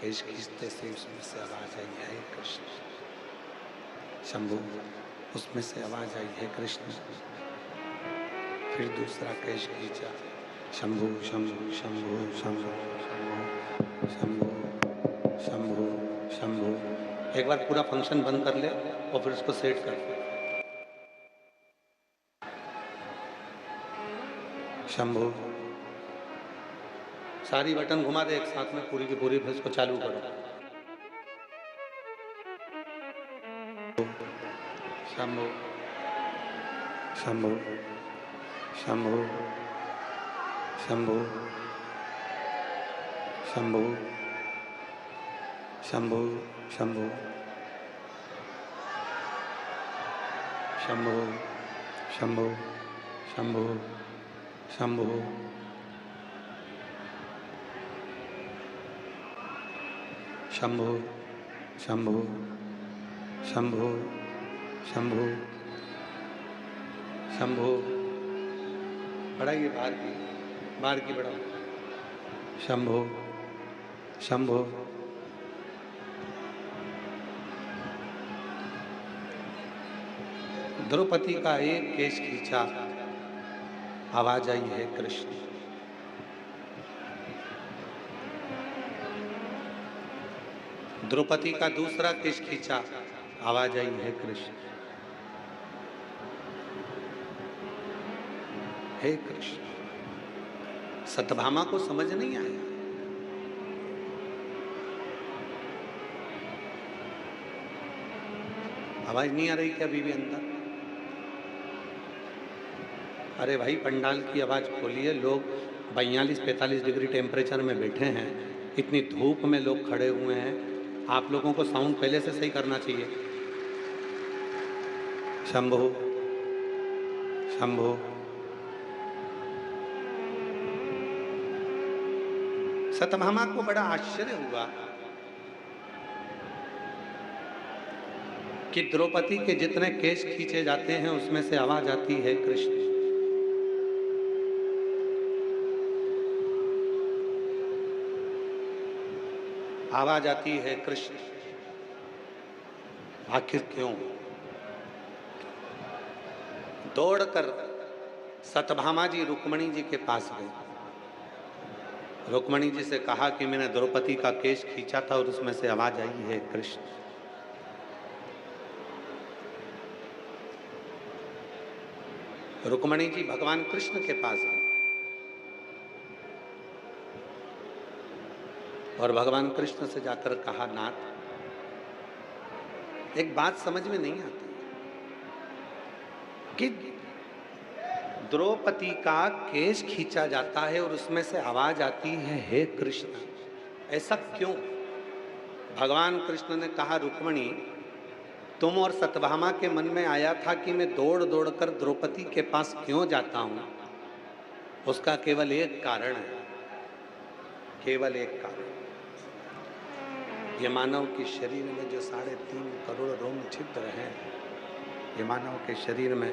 केश खींचते से उसमें से आवाज आई है कृष्ण। शंभु उसमें से आवाज आई है कृष्ण। फिर दूसरा केश खींचा, शंभु शंभु शंभु शंभु शंभु शंभु शंभु। एक बार पूरा फंक्शन बंद कर ले और फिर उसको सेट कर। शंभु सारी बटन घुमा दे एक साथ में, पूरी की पूरी, फिर इसको चालू करो। शंभु शंभु शंभु शंभु शंभु शंभु शंभु शंभु शंभु शंभु शंभु शंभु शंभु शंभु शंभु शंभु। बढ़ाइए, बाहर की बढ़ाओ। शंभु शंभु द्रौपदी का एक केश खींचा, आवाज आई है कृष्ण। द्रौपदी का दूसरा केश खींचा, आवाज आई है कृष्ण। हे कृष्ण। सत्यभामा को समझ नहीं आया। आवाज नहीं आ रही क्या अभी भी अंदर? अरे भाई, पंडाल की आवाज खोलिए। लोग 42-45 डिग्री टेम्परेचर में बैठे हैं, इतनी धूप में लोग खड़े हुए हैं। आप लोगों को साउंड पहले से सही करना चाहिए। शंभो शंभो। सत्यभामा को बड़ा आश्चर्य हुआ कि द्रौपदी के जितने केश खींचे जाते हैं उसमें से आवाज आती है कृष्ण। आवाज आती है कृष्ण। आखिर क्यों? दौड़कर सत्यभामा जी रुक्मणी जी के पास गए। रुक्मणी जी से कहा कि मैंने द्रौपदी का केश खींचा था और उसमें से आवाज आई है कृष्ण। रुक्मणी जी भगवान कृष्ण के पास गए और भगवान कृष्ण से जाकर कहा, नाथ, एक बात समझ में नहीं आती कि द्रौपदी का केश खींचा जाता है और उसमें से आवाज आती है, हे कृष्ण। ऐसा क्यों? भगवान कृष्ण ने कहा, रुक्मणी, तुम और सत्यभामा के मन में आया था कि मैं दौड़ दौड़ कर द्रौपदी के पास क्यों जाता हूं। उसका केवल एक कारण है, केवल एक कारण। ये मानव के शरीर में जो 3.5 करोड़ रोम छिद्र हैं, ये मानव के शरीर में,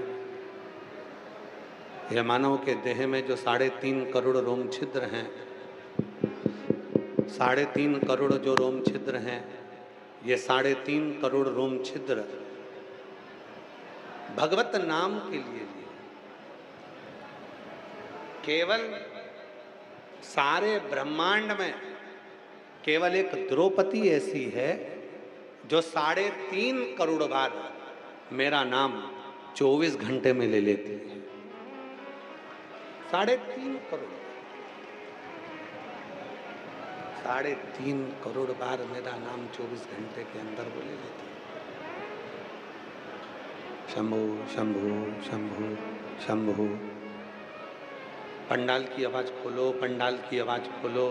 ये मानव के देह में जो 3.5 करोड़ रोम छिद्र हैं, 3.5 करोड़ जो रोम छिद्र हैं, ये 3.5 करोड़ रोम छिद्र भगवत नाम के लिए केवल सारे ब्रह्मांड में केवल एक द्रौपदी ऐसी है जो 3.5 करोड़ बार मेरा नाम 24 घंटे में ले लेती है। 3.5 करोड़, 3.5 करोड़ बार मेरा नाम 24 घंटे के अंदर वो ले लेती है। शंभु शंभु शंभु शंभु। पंडाल की आवाज खोलो, पंडाल की आवाज खोलो।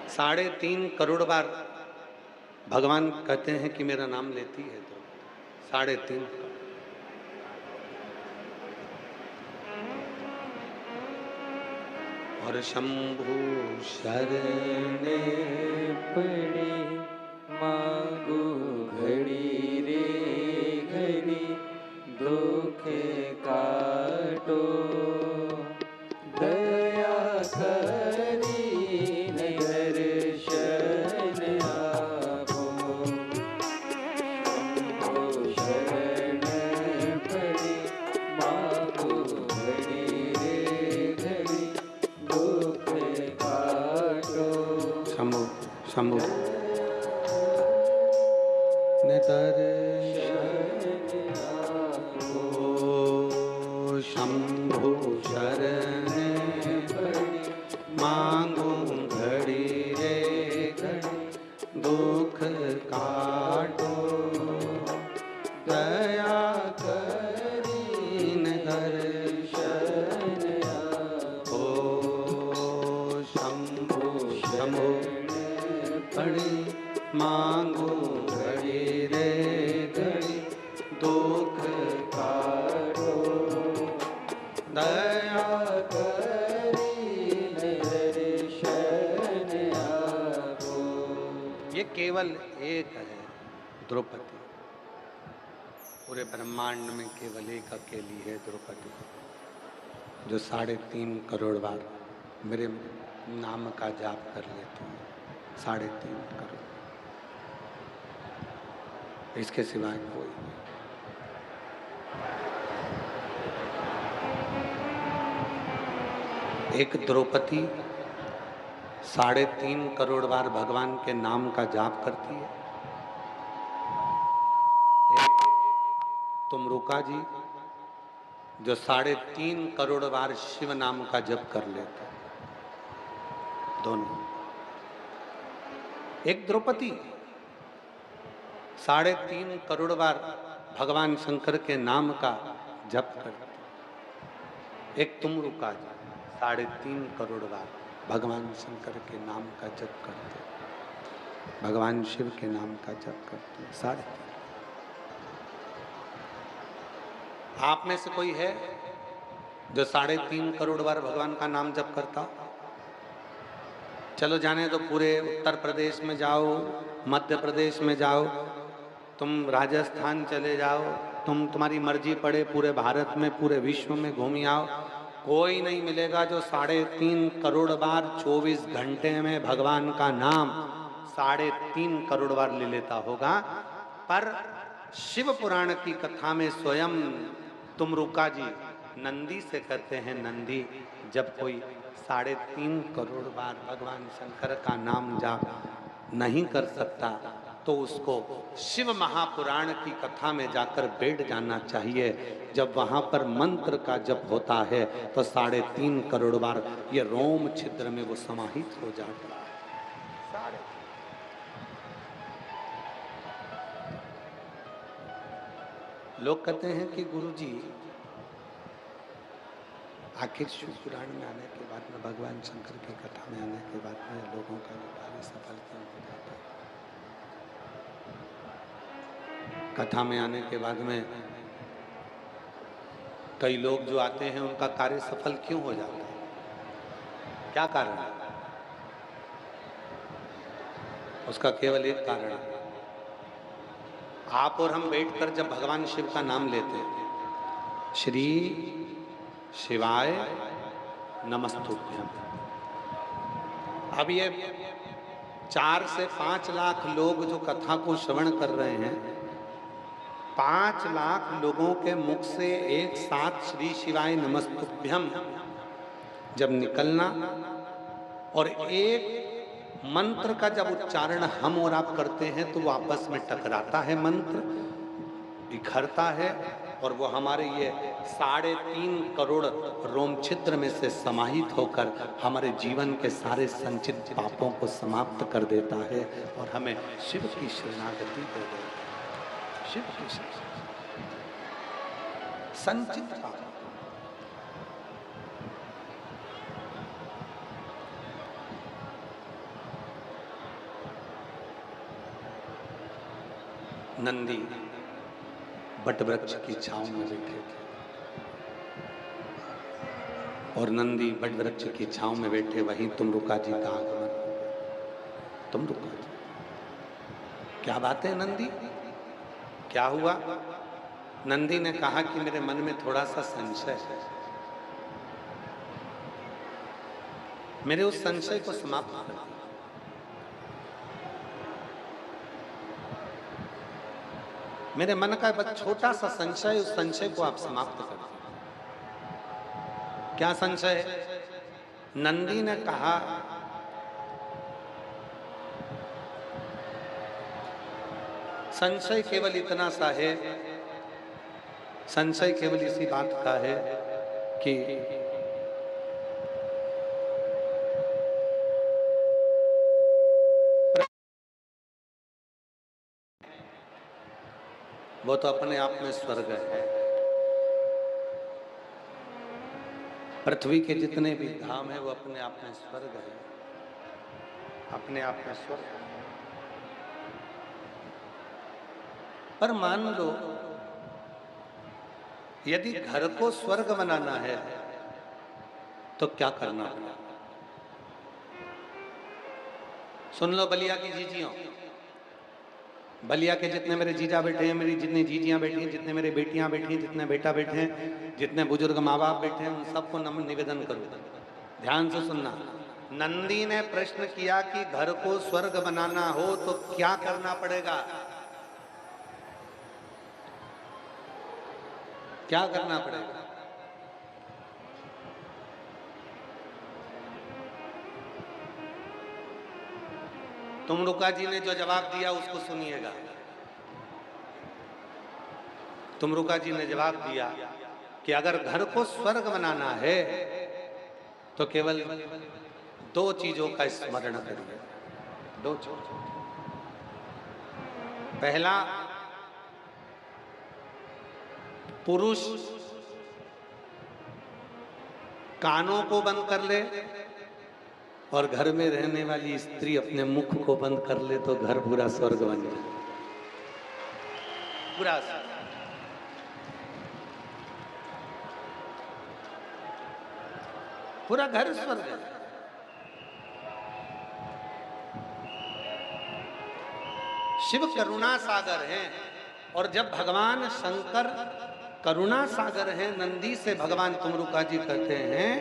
3.5 करोड़ बार भगवान कहते हैं कि मेरा नाम लेती है, तो 3.5। और शंभु शरण पड़े मांगो घड़ी रे घड़ी, दुख काटो दया करी दर्शन आपो। शंभो शरण पड़े मांगो घड़ी रे घड़ी, दुख काटो। शंभु शंभु शंभु शरण मांगो घड़ी रे घड़ी, दुख काटो दया करीन दर्शन आपो। शंभु शंभु पड़ी मांगो घड़ी रे घड़ी, दुख काटो दया करीन दर्शन आपो। ये केवल एक है द्रौपदी, पूरे ब्रह्मांड में केवल एक अकेली है द्रौपदी, जो 3.5 करोड़ बार मेरे नाम का जाप कर लेती है। 3.5 करोड़, इसके सिवाय कोई नहीं। एक द्रौपदी 3.5 करोड़ बार भगवान के नाम का जाप करती है। एक तुमरुका जी जो 3.5 करोड़ बार शिव नाम का जप कर लेते, दोनों। एक द्रौपदी 3.5 करोड़ बार भगवान शंकर के नाम का जप करते। एक तुमरुका जी 3.5 करोड़ बार भगवान शंकर के नाम का जप करते, भगवान शिव के नाम का जप करते। 3.5। आप में से कोई है जो 3.5 करोड़ बार भगवान का नाम जप करता? चलो जाने तो, पूरे उत्तर प्रदेश में जाओ, मध्य प्रदेश में जाओ, तुम राजस्थान चले जाओ, तुम्हारी मर्जी पड़े, पूरे भारत में, पूरे विश्व में घूम आओ, कोई नहीं मिलेगा जो 3.5 करोड़ बार 24 घंटे में भगवान का नाम 3.5 करोड़ बार ले लेता होगा। पर शिव पुराण की कथा में स्वयं तुमरुका जी नंदी से कहते हैं, नंदी जब कोई 3.5 करोड़ बार भगवान शंकर का नाम जाप नहीं कर सकता तो उसको शिव महापुराण की कथा में जाकर बैठ जाना चाहिए। जब वहां पर मंत्र का जप होता है तो 3.5 करोड़ बार ये रोम छिद्र में वो समाहित हो जाता है। लोग कहते हैं कि गुरुजी आखिर शिव पुराण में आने के बाद में, भगवान शंकर की कथा में आने के बाद में लोगों का कार्य सफल क्यों हो जाता है? कथा में आने के बाद में कई लोग जो आते हैं उनका कार्य सफल क्यों हो जाता है? क्या कारण है? उसका केवल एक कारण है, आप और हम बैठकर जब भगवान शिव का नाम लेते हैं, श्री शिवाय नमस्तुभ्यं, अब ये 4 से 5 लाख लोग जो कथा को श्रवण कर रहे हैं, 5 लाख लोगों के मुख से एक साथ श्री शिवाय नमस्तुभ्यं जब निकलना और एक मंत्र का जब उच्चारण हम और आप करते हैं तो वो आपस में टकराता है, मंत्र बिखरता है और वो हमारे ये 3.5 करोड़ रोम छिद्र में से समाहित होकर हमारे जीवन के सारे संचित पापों को समाप्त कर देता है और हमें शिव की शरणागति दे देता है। शिव की शरणागति, संचित पाप। नंदी बट वृक्ष की छांव में बैठे थे और नंदी बट वृक्ष की छांव में बैठे वहीं तुमरुका जी का आगमन हो गया। तुमरुका जी, क्या बात है नंदी, क्या हुआ? नंदी ने कहा कि मेरे मन में थोड़ा सा संशय है, मेरे उस संशय को समाप्त कर दिया। मेरे मन का बस छोटा सा संशय, उस संशय को आप समाप्त कर दीजिए। क्या संशय है? नंदी ने कहा संशय केवल इतना सा है, संशय केवल इसी बात का है कि वो तो अपने आप में स्वर्ग है। पृथ्वी के जितने भी धाम है वो अपने आप में स्वर्ग है, अपने आप में स्वर्ग है। पर मान लो यदि घर को स्वर्ग बनाना है तो क्या करना है? सुन लो बलिया की जीजियों, बलिया के जितने मेरे जीजा बैठे हैं, मेरी जितनी जीजियां बैठी हैं, जितने मेरे बेटियां बैठी हैं, जितने बेटा बैठे हैं, जितने बुजुर्ग माँ बाप बैठे हैं, उन सबको निवेदन करो, ध्यान से सुनना। नंदी ने प्रश्न किया कि घर को स्वर्ग बनाना हो तो क्या करना पड़ेगा? क्या करना पड़ेगा? तुमरुका जी ने जो जवाब दिया उसको सुनिएगा। तुमरुका जी ने जवाब दिया कि अगर घर को स्वर्ग बनाना है तो केवल 2 चीजों का स्मरण करिए। 2 चीज। पहला, पुरुष कानों को बंद कर ले और घर में रहने वाली स्त्री अपने मुख को बंद कर ले तो घर पूरा स्वर्ग बन जाए। पूरा पूरा घर स्वर्ग है। शिव करुणा सागर है और जब भगवान शंकर करुणा सागर है, नंदी से भगवान तुमरुका जी कहते हैं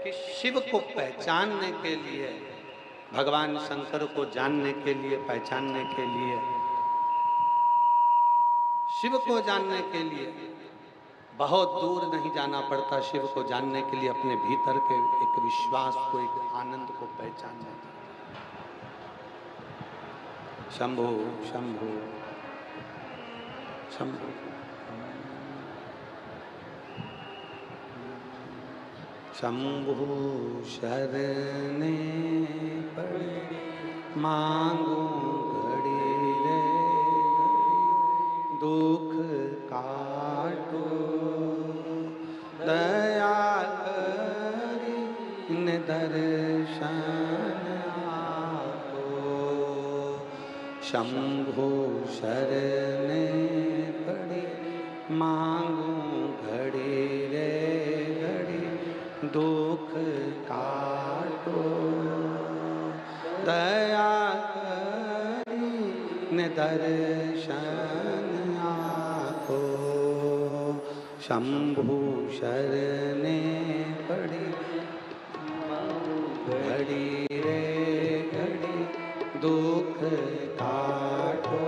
कि शिव को पहचानने के लिए, भगवान शंकर को जानने के लिए, पहचानने के लिए, शिव को जानने के लिए बहुत दूर नहीं जाना पड़ता। शिव को जानने के लिए अपने भीतर के एक विश्वास को, एक आनंद को पहचानना। शंभो शंभो शंभो। शंभु शरणे पड़े मांगू घड़ी रे घड़ी, दुख काटो, दया करी इन दर्शन आपो। शंभो शरणे पड़ी मांगू घड़ी रे घड़ी, दुख काटो, दया करी न दर्शन आपो। शंभु शरणे पड़ी घड़ी रे घड़ी, दुख काटो,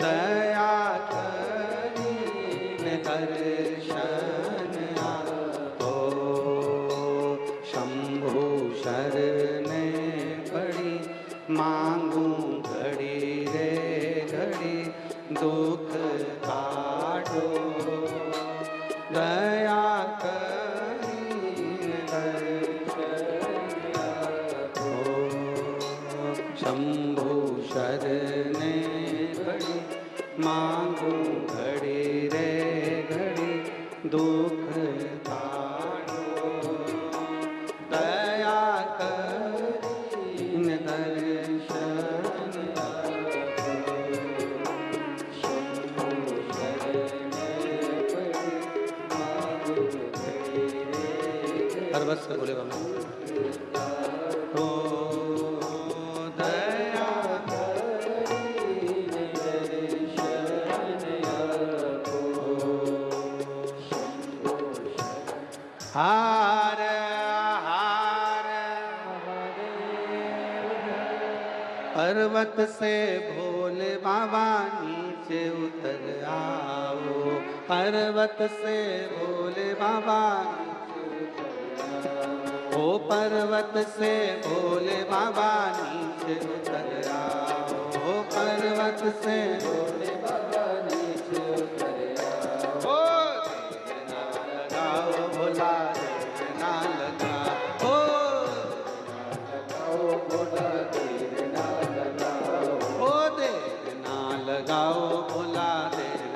दया करी न दर्शन आपो। शंभु शरणे पड़ी मांगू घड़ी रे घड़ी, दुख काटो, दया करी दर्शन आपो। शंभु शरणे पड़ी मांगू घड़ी रे घड़ी, दुख काटो, दया करी दर्शन आपो। शंभु शरणे पड़ी मांगू घड़ी रे, हर बस से बोले बाबा। ओ दया करी दर्शन आपो। हार हार पर्वत से भोले बाबा नीचे उतर आओ, पर्वत से भोले बाबा ओ पर्वत से भोले बाबा नीचे उतर आओ, पर्वत से भोले बाबा नीचे उतर आओ। देर ना लगाओ भोला, देर ना लगाओ, भोला देर ना लगाओ, ओ देर ना लगाओ भोला, देर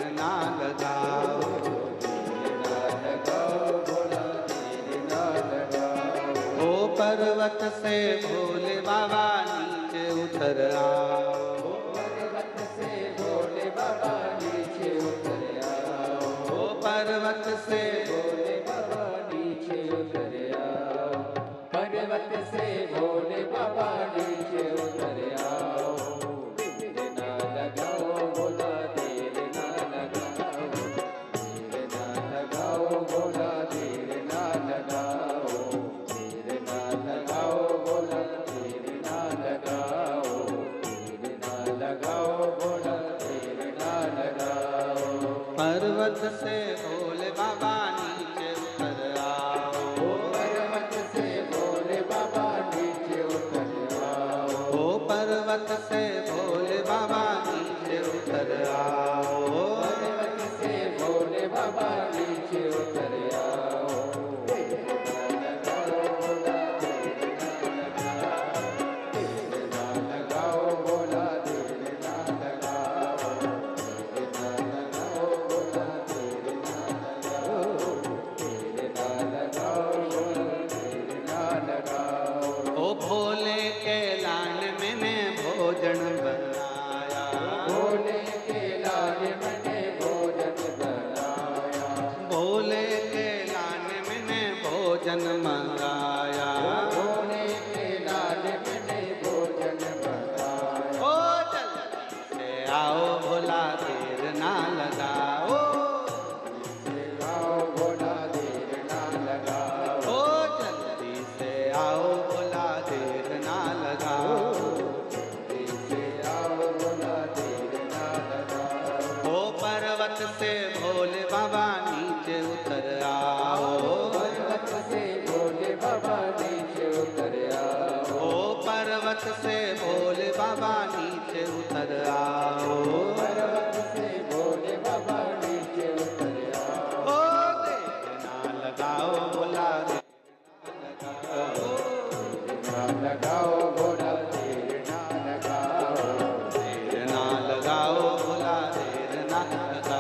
ना लगाओ, पर्वत से भोले बाबा नीचे उतर आओ, पर्वत से भोले बाबा नीचे उतर आओ, पर्वत से भोले बाबा नीचे उतर आओ, पर्वत से भोले बाबा नीचे उतर आओ। देर ना लगाओ भोला, देर ना लगाओ, देर ना लगाओ भोला, देर ना लगाओ, पर्वत से भोले बाबा नीचे उतर आओ, पर्वत से भोले बाबा नीचे उतर आओ, पर्वत से भोले बाबा नीचे उतर आओ, पर्वत से भोले बाबा नीचे उतर आओ। भोले के लाल मैंने भोजन बनाया, भोले के लाल मैंने भोजन बनाया, भोले के लाल मैंने भोजन मंगाया, भोले के लाल मैंने भोजन मंगाया। ओ जल्दी से आओ भोला, देर ना लगाओ, आओ भोला, देर ना लगाओ, ओ जल्दी से आओ भोला, देर ना लगाओ, जल्दी से आओ भोला, देर ना लगाओ। ओ पर्वत से भोले बाबा नीचे उतर आओ, पर्वत से भोले बाबा नीचे उतर आओ, ओ पर्वत से भोले बाबा नीचे उतर आओ, पर्वत से भोले बाबा नीचे उतर आओ। ओ देर ना लगाओ भोला, लगाओ भोला, देर ना लगाओ, देर ना लगाओ भोला, देर ना लगाओ।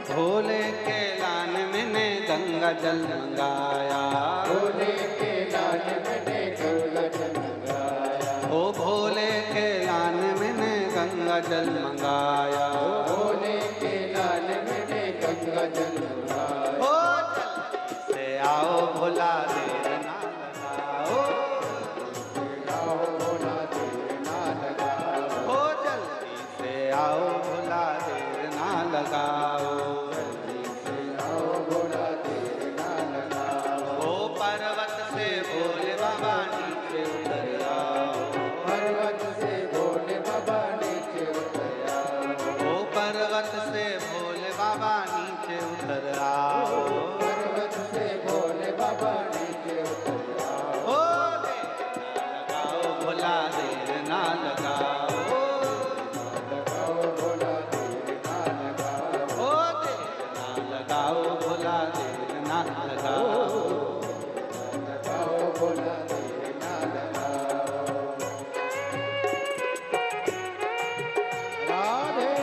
भोले के लान मैंने गंगा जल मंगाया, भोले के लाल मैंने गंगा जल मंगाया, ओ भोले के लान मैंने गंगा जल मंगाया, भोले के लाल मैंने गंगा जल मंगाया। ओ जल्दी से आओ भोला देर ना लगाओ, आओ भोला देर ना लगाओ, ओ जल्दी से आओ भोला देर ना लगाओ, जल्दी से आओ भोला देर ना लगाओ। ओ पर्वत से भोले बाबा नीचे उतर आओ, पर्वत से भोले बाबा नीचे उतर आओ, ओ पर्वत से भोले बाबा नीचे उतर आओ, पर्वत से भोले बाबा नीचे उतर आओ। ओ देर ना लगाओ भोला देर ना लगाओ, लगाओ भोला देर ना लगाओ, ओ देर ना लगाओ भोला देर ना लगाओ, लगाओ भोला देर ना लगाओ। राधे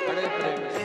बड़े प्रेम से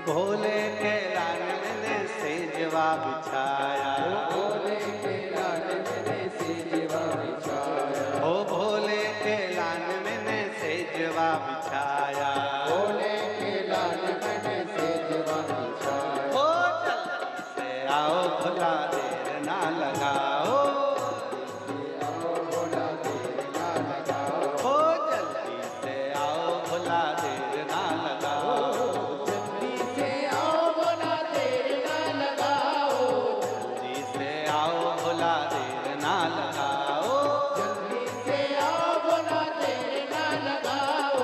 भोले के लाल मैंने सेजवा बिछाया, भोले के लाल मैंने सेजवा बिछाया, ओ भोले के लाल मैंने सेजवा बिछाया, भोले के लाल मैंने सेजवा बिछाया। ओ जल्दी से आओ भोला देर ना लगाओ, आओ भोला देर ना लगाओ, ओ जल्दी से आओ भोला देर ना लगाओ, जल्दी से आओ भोला देर ना लगाओ, जल्दी से आओ भोला देर ना लगाओ, जल्दी से आओ भोला देर ना लगाओ।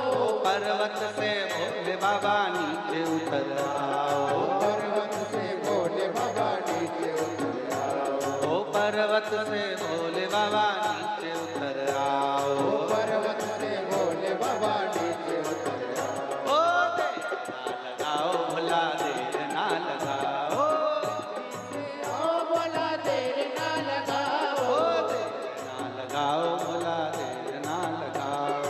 पर्वत से भोले बाबा नीचे उतर आओ, पर्वत से भोले बाबा नीचे उतर आओ, ओ पर्वत से भोले बाबा नीचे उतर आओ, पर्वत से भोले बाबा नीचे उतर आओ। ओ देर ना लगाओ भोला देर ना लगाओ, आओ भोला देर ना लगाओ, ओ देर ना लगाओ भोला देर ना लगाओ,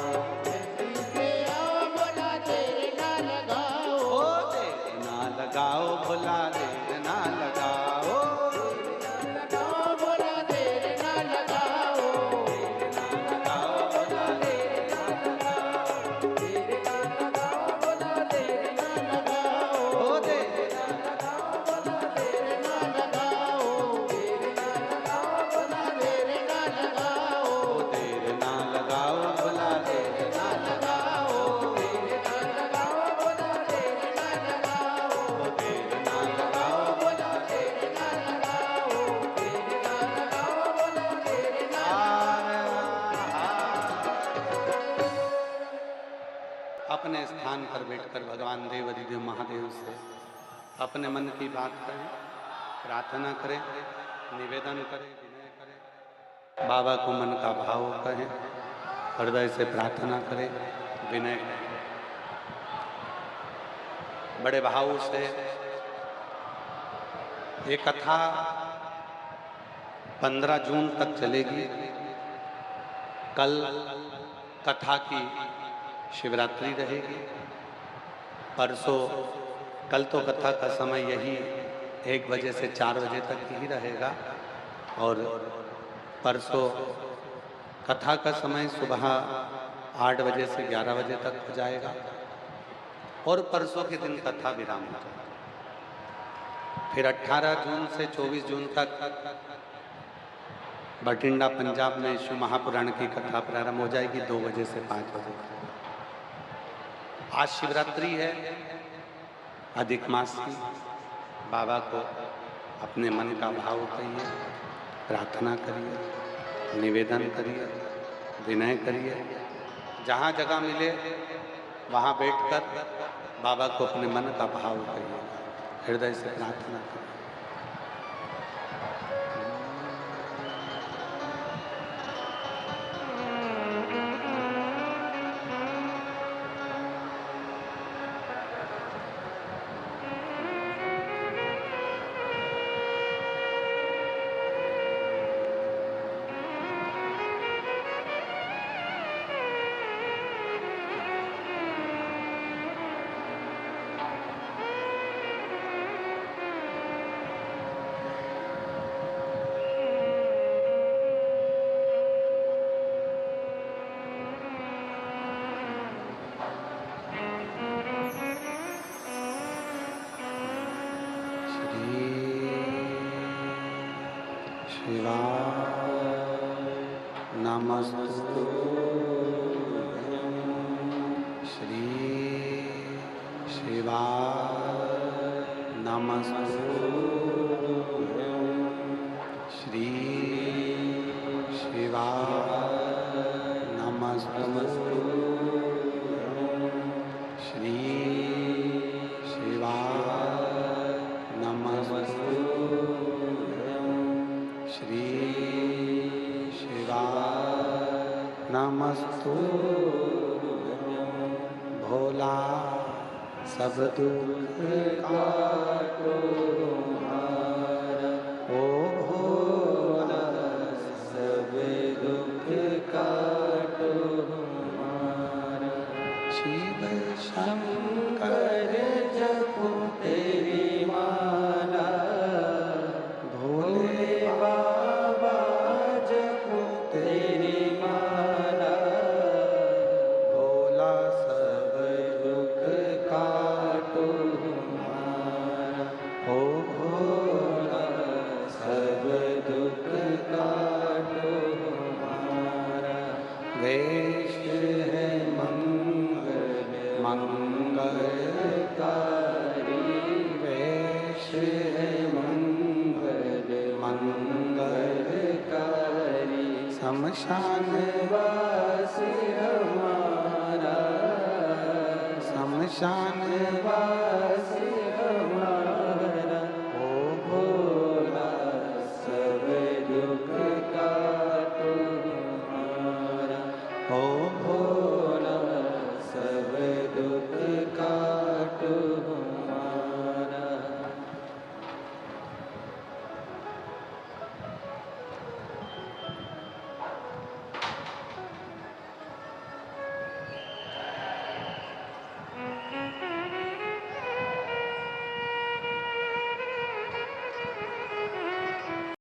जल्दी से आओ भोला देर ना लगाओ, ओ देर ना लगाओ भोला देर ना लगाओ, लगाओ भोला देर ना लगाओ, लगाओ भोला देर ना लगाओ, देर ना लगाओ भोला देर ना लगाओ, ओ देर ना लगाओ भोला देर ना लगाओ, देर ना लगाओ भोला देर ना लगाओ, ओ देर ना लगाओ भोला देर ना लगाओ, देर ना लगाओ भोला देर ना लगाओ, ओ देर ना लगाओ भोला देर ना लगाओ, देर ना लगाओ भोला देर ना। अपने स्थान पर बैठकर भगवान देव अधिदेव महादेव से अपने मन की बात करें, प्रार्थना करें, निवेदन करें, विनय करें, बाबा को मन का भाव कहें, हृदय से प्रार्थना करें, विनय करें, बड़े भाव से। ये कथा 15 जून तक चलेगी। कल कथा की शिवरात्रि रहेगी। परसों, कल तो कथा का समय यही 1 बजे से 4 बजे तक ही रहेगा, और परसों कथा का समय सुबह 8 बजे से 11 बजे तक हो जाएगा, और परसों के दिन कथा विराम हो जाएगा। फिर 18 जून से 24 जून तक बठिंडा पंजाब में शिव महापुराण की कथा प्रारंभ हो जाएगी 2 बजे से 5 बजे। आज शिवरात्रि है, अधिक मास की। बाबा को अपने मन का भाव कहिए, प्रार्थना करिए, निवेदन करिए, विनय करिए। जहाँ जगह मिले वहाँ बैठकर बाबा को अपने मन का भाव कहिए, हृदय से प्रार्थना करिए। नमस्तु श्री शिवाय नमस्तु श्री शिवाय नमस्तु श्री शिवाय नमस्तु श्री नमस्तु भोला सब दुख काटो हमारा, ओ भोला सब दुख काटो हमारा। शिव शंकर जपो तेरी माला, भोले बाबा जपो तेरी शमशान वासी हमारा, शमशान वासी